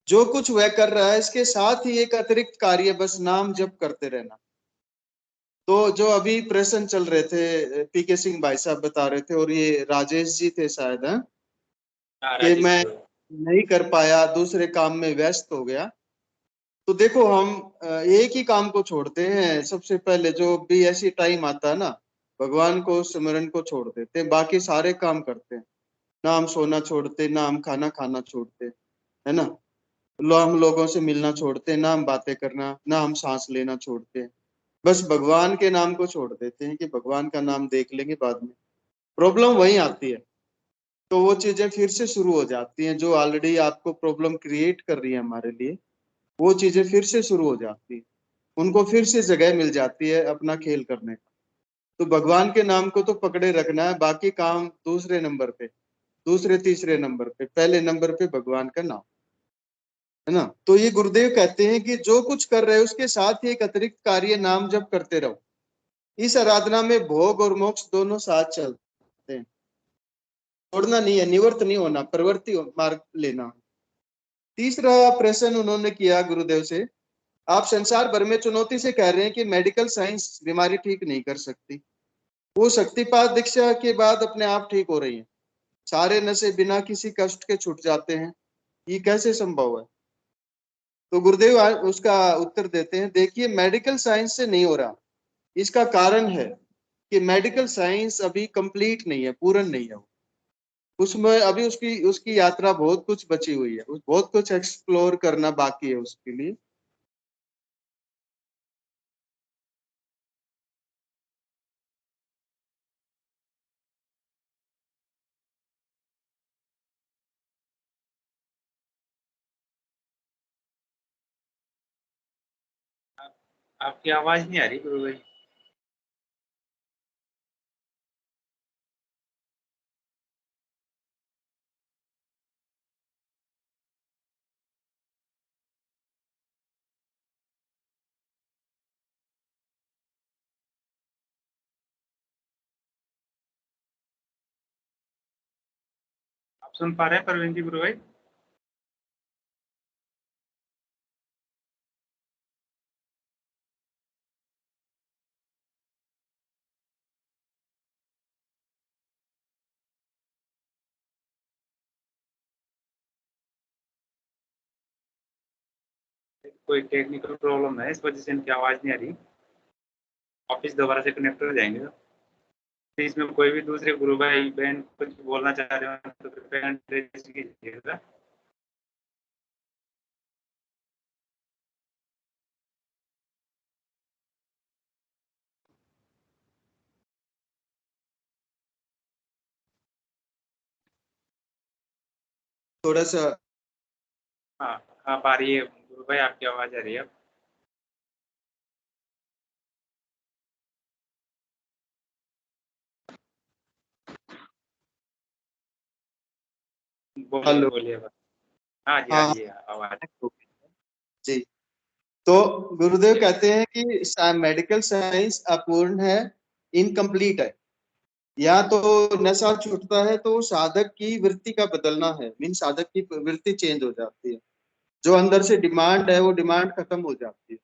जो कुछ वह कर रहा है इसके साथ ही एक अतिरिक्त कार्य, बस नाम जप करते रहना। तो जो अभी प्रश्न चल रहे थे, पीके सिंह भाई साहब बता रहे थे और ये राजेश जी थे शायद, हैं, कि मैं नहीं कर पाया, दूसरे काम में व्यस्त हो गया। तो देखो हम एक ही काम को छोड़ते हैं। सबसे पहले जो भी ऐसी टाइम आता है ना, भगवान को स्मरण को छोड़ देते हैं, बाकी सारे काम करते हैं। ना हम सोना छोड़ते, ना हम खाना खाना छोड़ते, है ना, हम लोगों से मिलना छोड़ते, ना हम बातें करना, ना हम सांस लेना छोड़ते, बस भगवान के नाम को छोड़ देते हैं कि भगवान का नाम देख लेंगे बाद में। प्रॉब्लम वहीं आती है। तो वो चीजें फिर से शुरू हो जाती हैं जो ऑलरेडी आपको प्रॉब्लम क्रिएट कर रही है हमारे लिए, वो चीजें फिर से शुरू हो जाती है, उनको फिर से जगह मिल जाती है अपना खेल करने का। तो भगवान के नाम को तो पकड़े रखना है, बाकी काम दूसरे नंबर पे, दूसरे तीसरे नंबर पे, पहले नंबर पे भगवान का नाम, है ना। तो ये गुरुदेव कहते हैं कि जो कुछ कर रहे हो उसके साथ ही एक अतिरिक्त कार्य नाम जप करते रहो। इस आराधना में भोग और मोक्ष दोनों साथ चलते हैं, छोड़ना नहीं है, निवृत्त नहीं होना, प्रवृत्ति मार्ग लेना। तीसरा प्रश्न उन्होंने किया गुरुदेव से, आप संसार भर में चुनौती से कह रहे हैं कि मेडिकल साइंस बीमारी ठीक नहीं कर सकती, वो शक्तिपात दीक्षा के बाद अपने आप ठीक हो रही है, सारे नशे बिना किसी कष्ट के छूट जाते हैं, ये कैसे संभव है? तो गुरुदेव उसका उत्तर देते हैं, देखिए मेडिकल साइंस से नहीं हो रहा, इसका कारण है कि मेडिकल साइंस अभी कंप्लीट नहीं है, पूर्ण नहीं है, उसमें अभी उसकी उसकी यात्रा बहुत कुछ बची हुई है, बहुत कुछ एक्सप्लोर करना बाकी है उसके लिए। आपकी आवाज नहीं आ रही गुरु भाई। आप सुन पा रहे हैं परवीन जी गुरु भाई? कोई टेक्निकल प्रॉब्लम है, इस वजह से इनकी आवाज नहीं आ रही। ऑफिस दोबारा से कनेक्ट हो जाएंगे तो इसमें कोई भी दूसरे गुरु भाई बहन कुछ बोलना चाह रहे हो तो कृपया रेज कीजिएगा। थोड़ा सा हाँ आप आ रही है गुरु भाई, आपकी आवाज आ रही है अब। बोलिए हेलो, बोलिए बस। हाँ जी हाँ हाँ जी आवाज। जी। तो गुरुदेव कहते हैं कि मेडिकल साइंस अपूर्ण है, इनकम्प्लीट है। या तो नशा छूटता है तो साधक की वृत्ति का बदलना है, मीन साधक की वृत्ति चेंज हो जाती है, जो अंदर से डिमांड है वो डिमांड खत्म हो जाती है।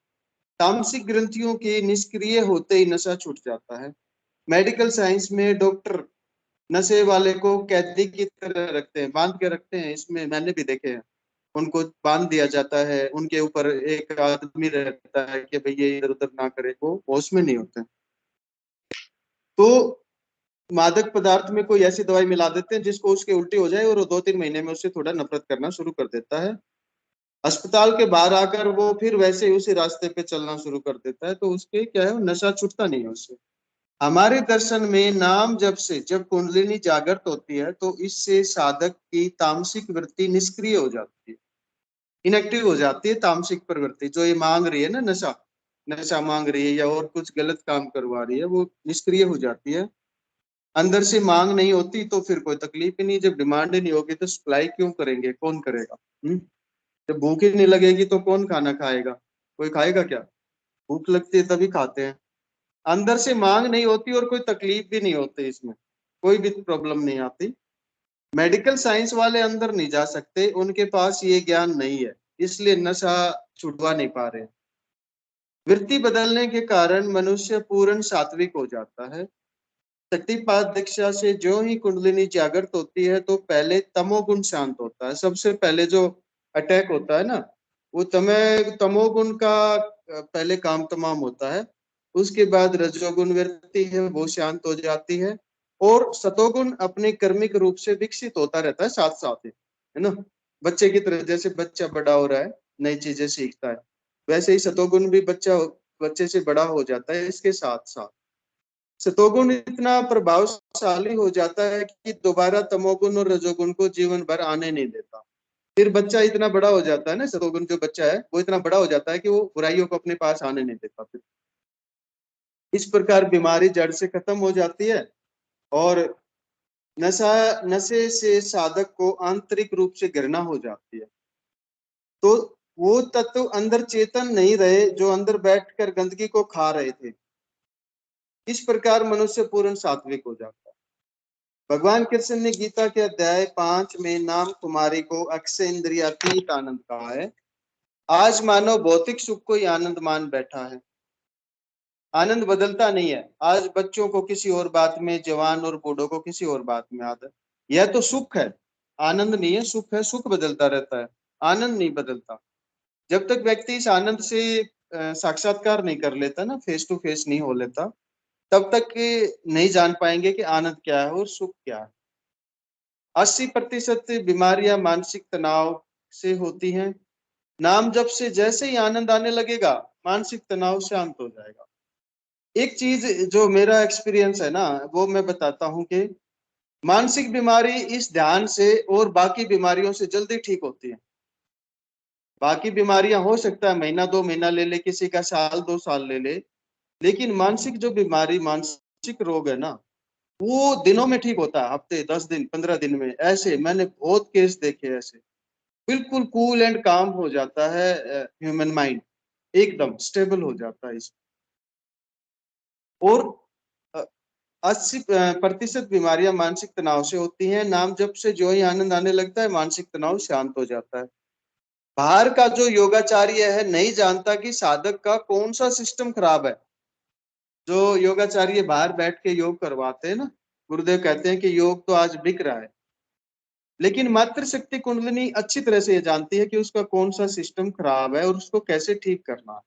तामसिक ग्रंथियों के निष्क्रिय होते ही नशा छूट जाता है। मेडिकल साइंस में डॉक्टर नशे वाले को कैदी की तरह रखते हैं, बांध के रखते हैं, इसमें मैंने भी देखे हैं। उनको बांध दिया जाता है, उनके ऊपर एक आदमी रहता है कि भाई ये इधर उधर ना करे, वो होश में नहीं होते। तो मादक पदार्थ में कोई ऐसी दवाई मिला देते हैं जिसको उसके उल्टी हो जाए और वो 2-3 महीने में उससे थोड़ा नफरत करना शुरू कर देता है। अस्पताल के बाहर आकर वो फिर वैसे ही उसी रास्ते पे चलना शुरू कर देता है, तो उसके क्या है, नशा छूटता नहीं है उससे। हमारे दर्शन में नाम जब से जब कुंडलिनी जागृत होती है तो इससे साधक की तामसिक वृत्ति निष्क्रिय हो जाती है, इनएक्टिव हो जाती है। तामसिक प्रवृत्ति जो ये मांग रही है ना, नशा नशा मांग रही है या और कुछ गलत काम करवा रही है, वो निष्क्रिय हो जाती है। अंदर से मांग नहीं होती तो फिर कोई तकलीफ ही नहीं। जब डिमांड ही नहीं होगी तो सप्लाई क्यों करेंगे, कौन करेगा? जब भूख ही नहीं लगेगी तो कौन खाना खाएगा? कोई खाएगा क्या? भूख लगती है तभी खाते हैं। अंदर से मांग नहीं होती और कोई तकलीफ भी नहीं होती, इसमें कोई भी प्रॉब्लम नहीं आती। मेडिकल साइंस वाले अंदर नहीं जा सकते, उनके पास ये ज्ञान नहीं है, इसलिए नशा छुटवा नहीं पा रहे। वृत्ति बदलने के कारण मनुष्य पूर्ण सात्विक हो जाता है। शक्तिपात दीक्षा से जो ही कुंडलिनी जागृत होती है तो पहले तमोगुण शांत होता है। सबसे पहले जो अटैक होता है ना, वो तमोगुण का पहले काम तमाम होता है। उसके बाद रजोगुण वृत्ति है वो शांत हो जाती है, और सतोगुण अपने कर्मिक रूप से विकसित होता रहता है साथ साथ है ना। बच्चे की तरह, जैसे बच्चा बड़ा हो रहा है, नई चीजें सीखता है, वैसे ही सतोगुण भी बच्चे से बड़ा हो जाता है। इसके साथ साथ सतोगुण इतना प्रभावशाली हो जाता है कि दोबारा तमोगुण और रजोगुण को जीवन भर आने नहीं देता। फिर बच्चा इतना बड़ा हो जाता है ना, सतोगुण जो बच्चा है वो इतना बड़ा हो जाता है कि वो बुराइयों को अपने पास आने नहीं देता। फिर इस प्रकार बीमारी जड़ से खत्म हो जाती है, और नशे से साधक को आंतरिक रूप से घृणा हो जाती है। तो वो तत्व अंदर चेतन नहीं रहे जो अंदर बैठकर गंदगी को खा रहे थे। इस प्रकार मनुष्य पूर्ण सात्विक हो जाता है। भगवान कृष्ण ने गीता के अध्याय 5 में नाम कुमारी को अक्षय इंद्रियातीत आनंद कहा है। आज मानव भौतिक सुख को ही आनंद मान बैठा है। आनंद बदलता नहीं है। आज बच्चों को किसी और बात में, जवान और बूढ़ों को किसी और बात में आदत। यह तो सुख है, आनंद नहीं है। सुख है, सुख बदलता रहता है, आनंद नहीं बदलता। जब तक व्यक्ति इस आनंद से साक्षात्कार नहीं कर लेता ना, फेस टू फेस नहीं हो लेता, तब तक नहीं जान पाएंगे कि आनंद क्या है और सुख क्या है। 80% बीमारियां मानसिक तनाव से होती हैं। नाम जप से जैसे ही आनंद आने लगेगा, मानसिक तनाव शांत हो जाएगा। एक चीज जो मेरा एक्सपीरियंस है ना, वो मैं बताता हूँ कि मानसिक बीमारी इस ध्यान से और बाकी बीमारियों से जल्दी ठीक होती है। बाकी बीमारियां हो सकता है महीना 2 महीना ले ले, किसी का साल 2 साल ले ले, लेकिन मानसिक जो बीमारी, मानसिक रोग है ना, वो दिनों में ठीक होता है, हफ्ते, 10 दिन, 15 दिन में। ऐसे मैंने बहुत केस देखे ऐसे। बिल्कुल कूल एंड काम हो जाता है ह्यूमन माइंड, एकदम स्टेबल हो जाता है इसमें। और 80% बीमारियां मानसिक तनाव से होती हैं। नाम जप से जो ही आनंद आने लगता है, मानसिक तनाव शांत हो जाता है। बाहर का जो योगाचार्य है नहीं जानता कि साधक का कौन सा सिस्टम खराब है। जो योगाचार्य बाहर बैठ के योग करवाते हैं ना, गुरुदेव कहते हैं कि योग तो आज बिक रहा है, लेकिन मातृशक्ति कुंडलिनी अच्छी तरह से ये जानती है कि उसका कौन सा सिस्टम खराब है और उसको कैसे ठीक करना है।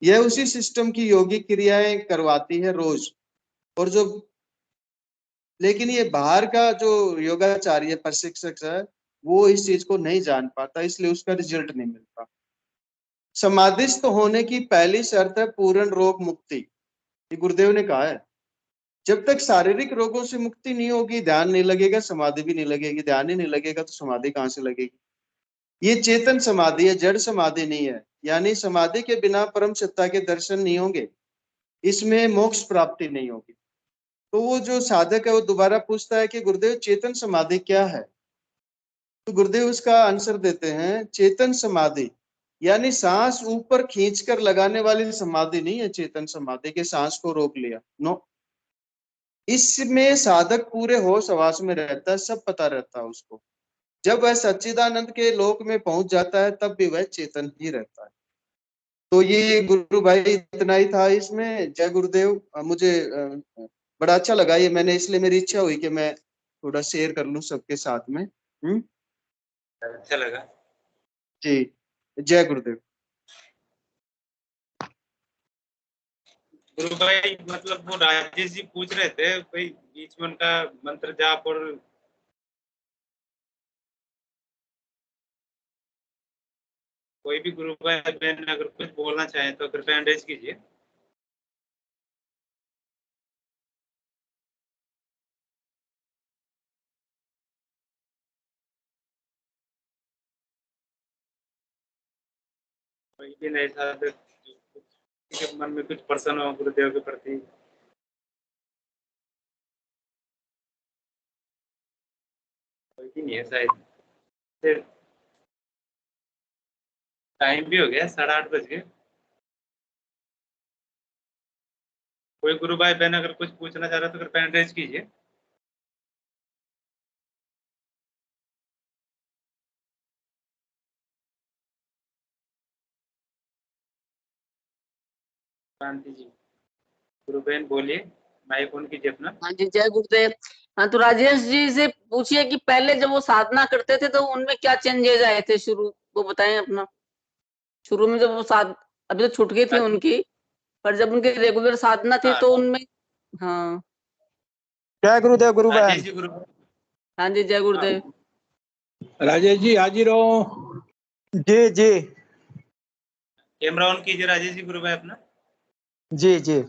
यह उसी सिस्टम की योगिक क्रियाएं करवाती है रोज। और जो, लेकिन ये बाहर का जो योगाचार्य प्रशिक्षक है, वो इस चीज को नहीं जान पाता, इसलिए उसका रिजल्ट नहीं मिलता। समाधिस्थ होने की पहली शर्त है पूर्ण रोग मुक्ति। ये गुरुदेव ने कहा है। जब तक शारीरिक रोगों से मुक्ति नहीं होगी, ध्यान नहीं लगेगा, समाधि भी नहीं लगेगी। ध्यान ही नहीं लगेगा तो समाधि कहाँ से लगेगी। ये चेतन समाधि है, जड़ समाधि नहीं है। यानी समाधि के बिना परम सत्ता के दर्शन नहीं होंगे, इसमें मोक्ष प्राप्ति नहीं होगी। तो वो जो साधक है वो दोबारा पूछता है कि गुरुदेव चेतन समाधि क्या है। तो गुरुदेव उसका आंसर देते हैं, चेतन समाधि यानी सांस ऊपर खींचकर लगाने वाली समाधि नहीं है। चेतन समाधि के सांस को रोक लिया, नो। इसमें साधक पूरे होश हवास में रहता है, सब पता रहता है उसको। जब वह सच्चिदानंद के लोक में पहुंच जाता है, तब भी वह चेतन ही रहता है। तो ये गुरु भाई इतना ही था इसमें। जय गुरुदेव। मुझे बड़ा अच्छा लगा ये, मैंने इसलिए मेरी इच्छा हुई कि मैं थोड़ा शेयर कर लूं सबके साथ में। अच्छा लगा। जी, जय गुरुदेव। गुरु भाई मतलब वो राजेश जी पूछ रहे थे कोई बीच में उनका मंत्र जाप, और कोई भी गुरु भाई बहन अगर कुछ बोलना चाहें तो कृपया एंडरेज कीजिए। कोई भी नहीं था किसी के मन में कुछ प्रसन्न हो गुरुदेव के प्रति। कोई भी नहीं है शायद। टाइम भी हो गया, 8:30 बज गए। कोई गुरु भाई बहन अगर कुछ पूछना चाह रहा है तो कृपया एंडरेज कीजिए। शांति जी। गुरु बहन बोलिए, माइक ऑन कीजिए अपना। हाँ जी, जय गुरुदेव। हाँ, तो राजेश जी से पूछिए कि पहले जब वो साधना करते थे तो उनमें क्या चेंजेस आए थे शुरू, वो बताएं अपना। शुरू में जब वो अभी तो छूट गई थी उनकी, पर जब उनकी रेगुलर साधना थी तो उनमें। हाँ जय गुरुदेव गुरु बहन। राजेश जी, गुरु हाँ जी, जय गुरुदेव। राजेश जी हाजिर हो। जी जी कैमरा ऑन कीजिए राजेश जी, गुरु बहन अपना। जी जी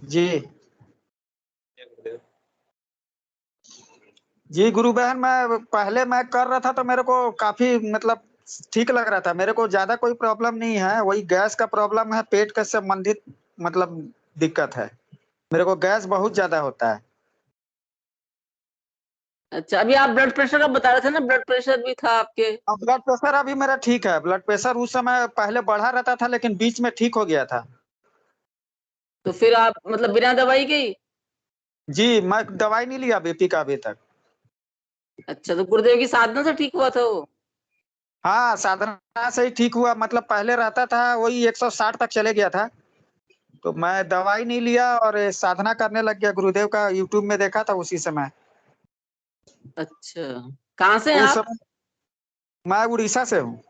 जी जी गुरु बहन, मैं कर रहा था तो मेरे को काफी मतलब ठीक लग रहा था। मेरे को ज्यादा कोई प्रॉब्लम नहीं है, वही गैस का प्रॉब्लम है, पेट के संबंधित मतलब दिक्कत है। मेरे को गैस बहुत ज्यादा होता है। अच्छा, अभी आप ब्लड प्रेशर का बता रहे थे ना, ब्लड प्रेशर भी था आपके? ब्लड प्रेशर अभी मेरा ठीक है। ब्लड प्रेशर उस समय पहले बढ़ा रहता था लेकिन बीच में ठीक हो गया था। तो फिर आप मतलब बिना दवाई के ही? जी, मैं दवाई नहीं लिया बीपी का अभी तक। अच्छा, तो गुरुदेव की साधना से ठीक हुआ था वो? हाँ, साधना से ही ठीक हुआ। मतलब पहले रहता था वही 160 तक चले गया था, तो मैं दवाई नहीं लिया और ये साधना करने लग गया। गुरुदेव का यूट्यूब में देखा था उसी समय। अच्छा, कहाँ से हैं उस आप? समय मैं उड़ीसा से हूँ।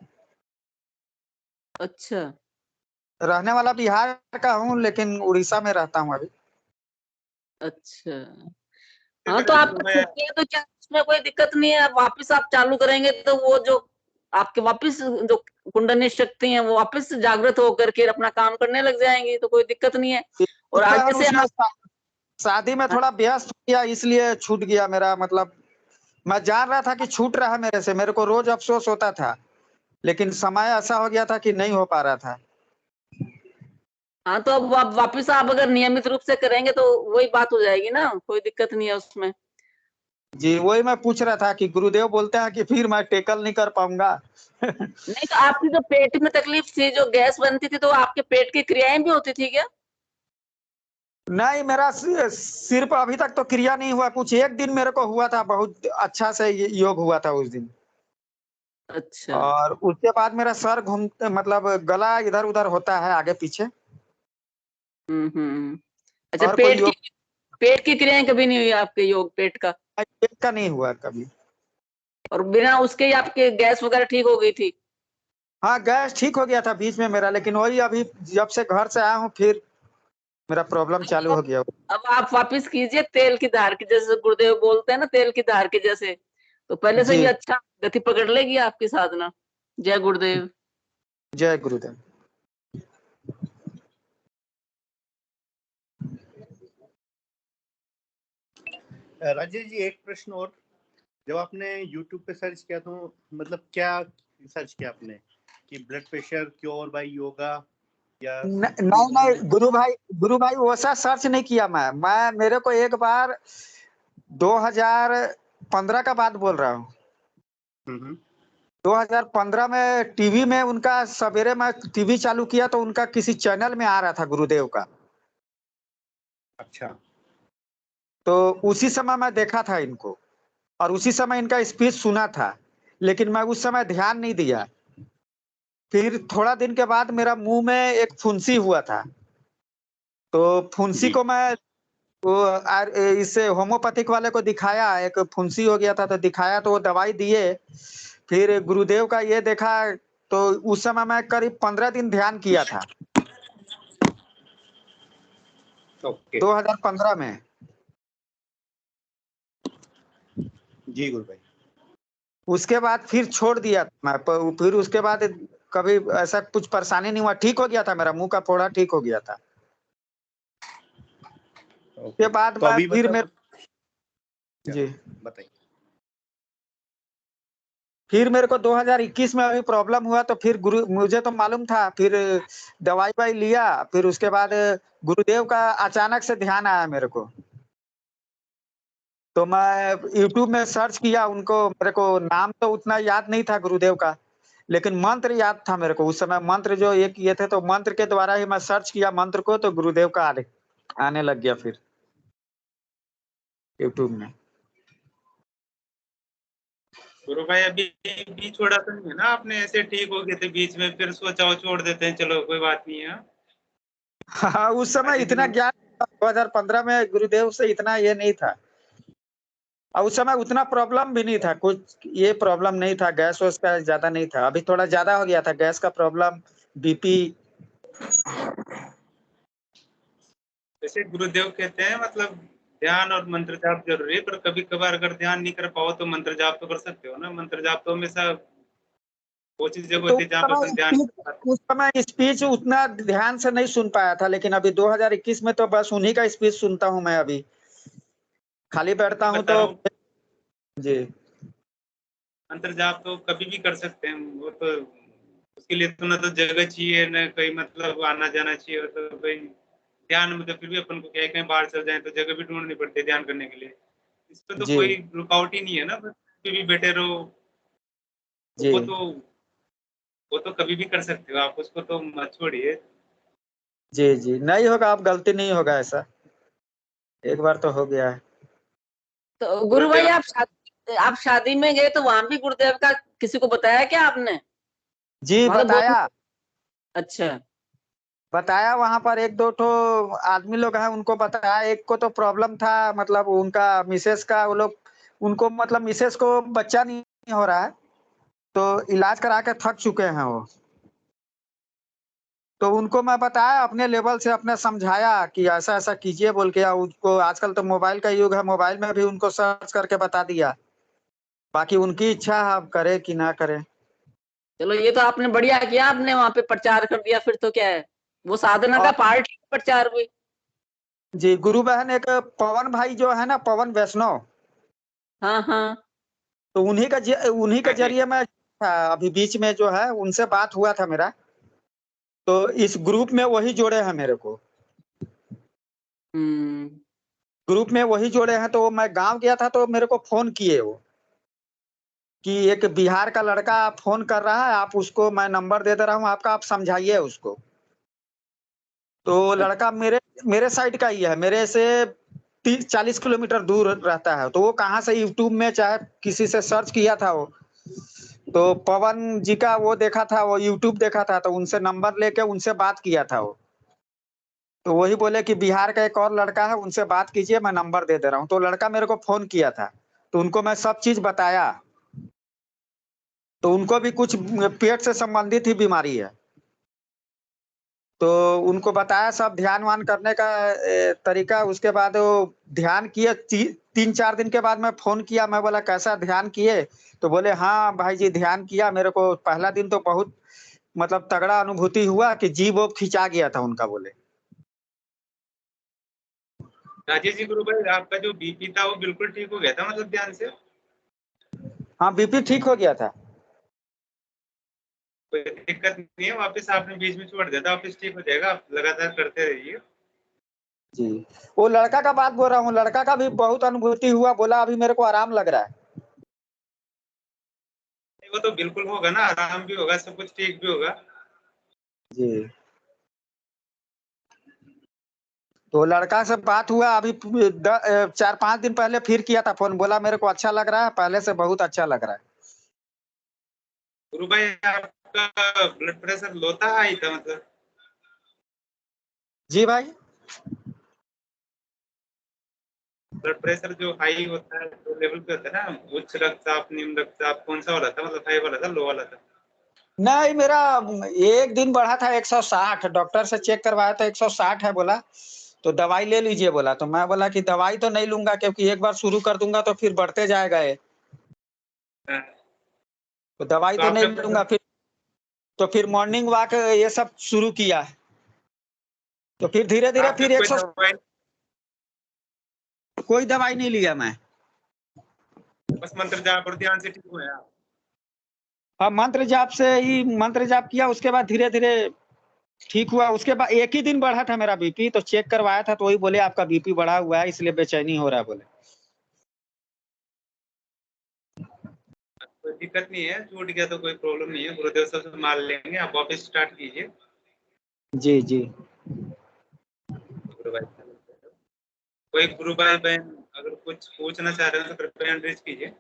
अच्छा रहने वाला बिहार का हूँ लेकिन उड़ीसा में रहता हूँ अभी। अच्छा। हाँ, तो आपको छूट गया तो क्या उसमें कोई दिक्कत नहीं है? वापस आप चालू करेंगे तो वो जो आपके वापस जो कुंडली शक्ति है वो वापस जागृत होकर के अपना काम करने लग जाएंगी, तो कोई दिक्कत नहीं है। और आगे से उसमें आप। शादी में थोड़ा व्यस्त हो गया इसलिए छूट गया मेरा। मतलब मैं जान रहा था कि छूट रहा मेरे से, मेरे को रोज अफसोस होता था, लेकिन समय ऐसा हो गया था कि नहीं हो पा रहा था। हाँ, तो अब वापस आप अगर नियमित रूप से करेंगे तो वही बात हो जाएगी ना, कोई दिक्कत नहीं है उसमें। जी, वही मैं पूछ रहा था कि गुरुदेव बोलते हैं कि फिर मैं टेकल नहीं कर पाऊंगा। नहीं, तो आपकी जो पेट में तकलीफ थी, जो गैस बनती थी, तो आपके पेट की क्रियाएं भी होती थी क्या? नहीं, मेरा सिर्फ अभी तक तो क्रिया नहीं हुआ। कुछ एक दिन मेरे को हुआ था, बहुत अच्छा से योग हुआ था उस दिन। अच्छा। और उसके बाद मेरा सर घूमते मतलब गला इधर उधर होता है आगे पीछे। हम्म। अच्छा, और कोई योग पेट की क्रियाएं कभी नहीं हुई आपके, योग पेट का? पेट का नहीं हुआ कभी। और बिना उसके ही आपके गैस वगैरह ठीक हो गई थी? हाँ, गैस ठीक हो गया था बीच में मेरा, लेकिन वही अभी जब से घर से आया हूँ फिर मेरा प्रॉब्लम चालू हो गया। अब आप वापिस कीजिए तेल की धार की, जैसे गुरुदेव बोलते हैं ना, तेल की धार की जैसे। तो पहले से भी जी, अच्छा गति पकड़ लेगी आपकी साधना। जय गुरुदेव। जय गुरुदेव। राजेश जी, एक प्रश्न और। जब आपने YouTube पे सर्च किया तो मतलब क्या सर्च किया आपने कि blood pressure cure by yoga या नहीं नहीं गुरु भाई वो सा सर्च नहीं किया मैं मेरे को एक बार 2015 का बात बोल रहा हूँ। 2015 में टीवी में उनका सवेरे में टीवी चालू किया तो उनका किसी चैनल में आ रहा था गुरुदेव का। अच्छा। तो उसी समय मैं देखा था इनको और उसी समय इनका स्पीच सुना था, लेकिन मैं उस समय ध्यान नहीं दिया। फिर थोड़ा दिन के बाद मेरा मुंह में एक फुंसी हुआ था, तो फुंसी जी। को मैं इससे होम्योपैथिक वाले को दिखाया। एक फुंसी हो गया था तो दिखाया, तो वो दवाई दिए। फिर गुरुदेव का ये देखा तो उस समय मैं करीब 15 दिन ध्यान किया था। ओके। 2015 में। जी गुरु भाई। उसके बाद फिर छोड़ दिया मैं। फिर उसके बाद कभी ऐसा कुछ परेशानी नहीं हुआ, ठीक हो गया था। मेरा मुंह का फोड़ा ठीक हो गया था। ओके। उसके बाद तो मैं अभी फिर मतलब जी बताइए। फिर मेरे को 2021 में अभी प्रॉब्लम हुआ तो फिर मुझे तो मालूम था, फिर दवाई वाई लिया। फिर उसके बाद गुरुदेव का अचानक से ध्यान आया मेरे को, तो मैं यूट्यूब में सर्च किया उनको। मेरे को नाम तो उतना याद नहीं था गुरुदेव का, लेकिन मंत्र याद था मेरे को। उस समय मंत्र जो ये किए थे, तो मंत्र के द्वारा ही मैं सर्च किया मंत्र को, तो गुरुदेव का आने लग गया फिर यूट्यूब में। गुरु भाई अभी भी छोड़ा तो नहीं है ना आपने? ऐसे ठीक हो गए थे बीच में, फिर सोचा छोड़ देते हैं, चलो कोई बात नहीं है। हाँ, उस समय इतना ज्ञान 2015 में गुरुदेव से इतना ये नहीं था, और उस समय उतना प्रॉब्लम भी नहीं था, कुछ ये प्रॉब्लम नहीं था, गैस वैस का ज्यादा नहीं था, अभी थोड़ा ज्यादा हो गया था गैस का प्रॉब्लम, बीपी। जैसे गुरुदेव कहते हैं मतलब ध्यान और मंत्र जाप जरूरी है, पर कभी कभार अगर ध्यान नहीं कर पाओ तो मंत्र जाप तो कर सकते हो ना। मंत्र जाप तो हमेशा वो चीज जगह तो होती है जहाँ पे अपन ध्यान कर पाते हैं। उस समय स्पीच उतना ध्यान से नहीं सुन पाया था, लेकिन अभी 2021 में तो बस उन्हीं का स्पीच सुनता हूँ मैं, अभी खाली बैठता हूँ बता तो। रहा हूँ, जी मंत्र जाप तो कभी भी कर सकते हैं। वो तो उसके लिए तो ना तो जगह चाहिए, न कहीं मतलब आना जाना चाहिए, तो कहीं ध्यान मतलब फिर भी अपन को क्या है, कहीं बाहर चल जाए तो जगह भी ढूंढनी पड़ती है ध्यान करने के लिए। इस पे तो जी कोई रुकावट ही नहीं है ना, बस कभी भी बैठे रहो। जी वो तो कभी भी कर सकते हो आप, उसको तो मत छोड़िए। जी जी, नहीं होगा, अब गलती नहीं होगा ऐसा, एक बार तो हो गया है। तो गुरु भाई गुरुदेव आप शादी में गए तो वहां भी गुरुदेव का किसी को बताया क्या आपने? जी वहां तो बताया, बहुत अच्छा। बताया वहां पर एक दो ठो आदमी लोग हैं, उनको बताया, एक को तो प्रॉब्लम था, मतलब उनका मिसेस का, वो लोग उनको मतलब मिसेस को बच्चा नहीं हो रहा है, तो इलाज करा के थक चुके हैं वो, तो उनको मैं बताया अपने लेवल से, अपने समझाया कि ऐसा ऐसा कीजिए बोल के, उसको आजकल तो मोबाइल का युग है, मोबाइल में भी उनको सर्च करके बता दिया, बाकी उनकी इच्छा है, अब करे कि ना करे। चलो ये तो आपने बढ़िया किया, आपने वहां पे प्रचार कर दिया, फिर तो क्या है, वो साधना का और पार्ट प्रचार भी। जी, गुरु बहन एक पवन भाई जो है ना, पवन वैष्णव, हाँ हाँ। तो उन्हीं के हाँ जी। जरिए मैं था, अभी बीच में जो है उनसे बात हुआ था मेरा, तो इस ग्रुप में वही जोड़े हैं मेरे को, हम्म। ग्रुप में वही जोड़े हैं, तो मैं गांव गया था तो मेरे को फोन किए वो, कि एक बिहार का लड़का फोन कर रहा है, आप उसको, मैं नंबर दे दे रहा हूँ आपका, आप समझाइए उसको। तो लड़का मेरे मेरे साइड का ही है, मेरे से 30-40 किलोमीटर दूर रहता है, तो वो कहाँ से यूट्यूब में चाहे किसी से सर्च किया था वो, तो पवन जी का वो देखा था, वो यूट्यूब देखा था, तो उनसे नंबर लेके उनसे बात किया था वो, तो वही बोले कि बिहार का एक और लड़का है, उनसे बात कीजिए, मैं नंबर दे दे रहा हूँ, तो लड़का मेरे को फोन किया था, तो उनको मैं सब चीज बताया, तो उनको भी कुछ पेट से संबंधित ही बीमारी है, तो उनको बताया सब ध्यान वान करने का तरीका, उसके बाद वो ध्यान किए, 3-4 दिन के बाद मैं फोन किया, मैं बोला कैसा ध्यान किए, तो बोले हाँ भाई जी ध्यान किया, मेरे को पहला दिन तो बहुत मतलब तगड़ा अनुभूति हुआ कि जी वो खिंचा गया था उनका, बोले। राजेश जी, गुरु भाई आपका जो बीपी था वो बिल्कुल ठीक हो गया था मतलब ध्यान से? हाँ बीपी ठीक हो गया था। कोई दिक्कत नहीं है, वापस आपने बीच में छोड़ दिया था, वापस ठीक हो जाएगा, आप लगातार करते रहिए। जी, वो लड़का का बात बोल रहा हूँ, लड़का का भी बहुत अनुभूति हुआ, बोला अभी मेरे को आराम लग रहा है। वो तो बिल्कुल होगा ना, आराम भी होगा, सब कुछ ठीक भी होगा। जी, तो लड़का से बात हुआ अभी 4-5 दिन पहले, फिर किया था फोन, बोला मेरे को अच्छा लग रहा है, पहले से बहुत अच्छा लग रहा है। गुरु भाई आपका ब्लड प्रेशर लो था हाई था मतलब? जी भाई, ब्लड प्रेशर जो हाई होता है, जो लेवल पे होता है ना, उच्च रक्तचाप, निम्न रक्तचाप, कौन सा वाला था? मतलब हाई वाला था, लो वाला था? नहीं मेरा एक दिन बढ़ा था 160, डॉक्टर से चेक करवाया तो 160 है बोला, तो दवाई ले लीजिए बोला, तो मैं बोला कि दवाई तो नहीं लूंगा, क्योंकि एक बार शुरू कर दूंगा तो फिर बढ़ते जाएगा ये, हाँ। तो दवाई तो तो नहीं आपने लूंगा फिर, तो फिर मॉर्निंग वॉक ये सब शुरू किया, तो फिर धीरे धीरे आपने फिर कोई 100, दवाई, कोई दवाई नहीं लिया मैं। बस मंत्र जाप और ध्यान से ठीक हुए आप? हाँ मंत्र जाप से ही, मंत्र जाप किया, उसके बाद धीरे धीरे ठीक हुआ, उसके बाद एक ही दिन बढ़ा था मेरा बीपी, तो चेक करवाया था तो वही बोले आपका बीपी बढ़ा हुआ है, इसलिए बेचैनी हो रहा है, बोले। कोई दिक्कत नहीं है, छूट गया तो कोई प्रॉब्लम नहीं है, गुरुदेव सब संभाल लेंगे, आप वापस स्टार्ट कीजिए। जी जी गुरु भाई, कोई गुरु भाई बहन अगर कुछ पूछना चाह रहे हैं तो कृपया एंड्रेज कीजिए।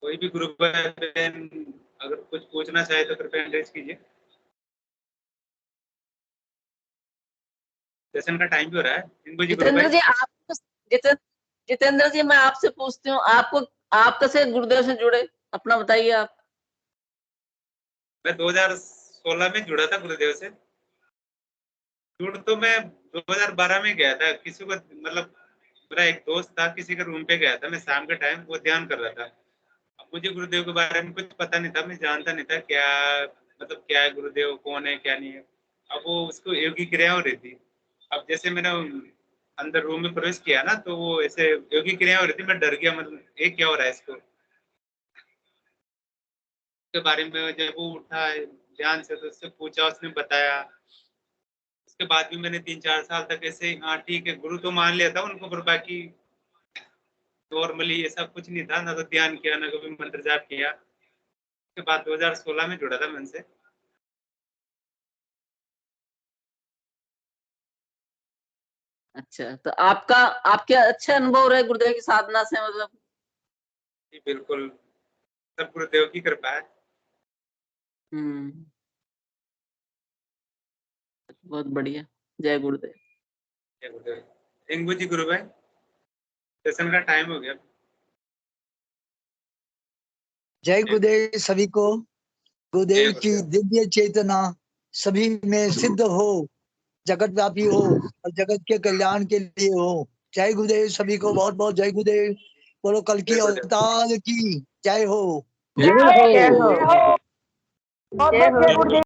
कोई भी गुरु भाई बहन अगर कुछ पूछना चाहे तो कृपया हैंड रेज कीजिए। सेशन का टाइम भी हो रहा है। इनको जी गुरु जितेंद्र भाई। जी आप जितेंद्र जी मैं आपसे पूछती हूँ, आप कैसे गुरुदेव से जुड़े, अपना बताइए आप। मैं 2016 में जुड़ा था गुरुदेव से। जुड़ तो मैं 2012 में गया था। किसी को मतलब मेरा एक दोस्त था, किसी के रूम पे गया था मैं शाम के टाइम, वो ध्यान कर रहा था। अब मुझे गुरुदेव के बारे में कुछ पता नहीं था, मैं जानता नहीं था क्या मतलब क्या है गुरुदेव, कौन है क्या नहीं है। अब वो उसको योगी क्रिया हो रही थी। अब जैसे मैंने अंदर रूम में प्रवेश किया ना, तो वो ऐसे योगी क्रिया हो रही थी, मैं डर गया, मतलब ये क्या हो रहा है इसको के बारे में। जब वो उठा ध्यान से तो उससे पूछा, उसने बताया। उसके बाद भी मैंने 3-4 साल तक ऐसे ही, हाँ ठीक है गुरु तो मान लिया था उनको, पर बाकी नॉर्मली ऐसा कुछ नहीं था, ना तो ध्यान किया ना कभी मंत्र जाप किया। उसके बाद 2016 में जुड़ा था मैं उनसे। अच्छा, तो आपके अच्छे अनुभव रहे गुरुदेव की साधना से, मतलब। जी बिल्कुल, सब गुरुदेव की कृपा है। बहुत बढ़िया। जय गुरुदेव। जय गुरुदेव। रिंकू जी गुरु भाई, सेशन का टाइम हो गया। जय गुरुदेव सभी को। गुरुदेव की दिव्य चेतना सभी में सिद्ध हो, जगत व्यापी हो और जगत के कल्याण के लिए हो। जय गुरुदेव सभी को, बहुत बहुत जय गुरुदेव। बोलो कल की अवतार की जय हो। जय हो। बहुत बहुत जय गुरुदेव।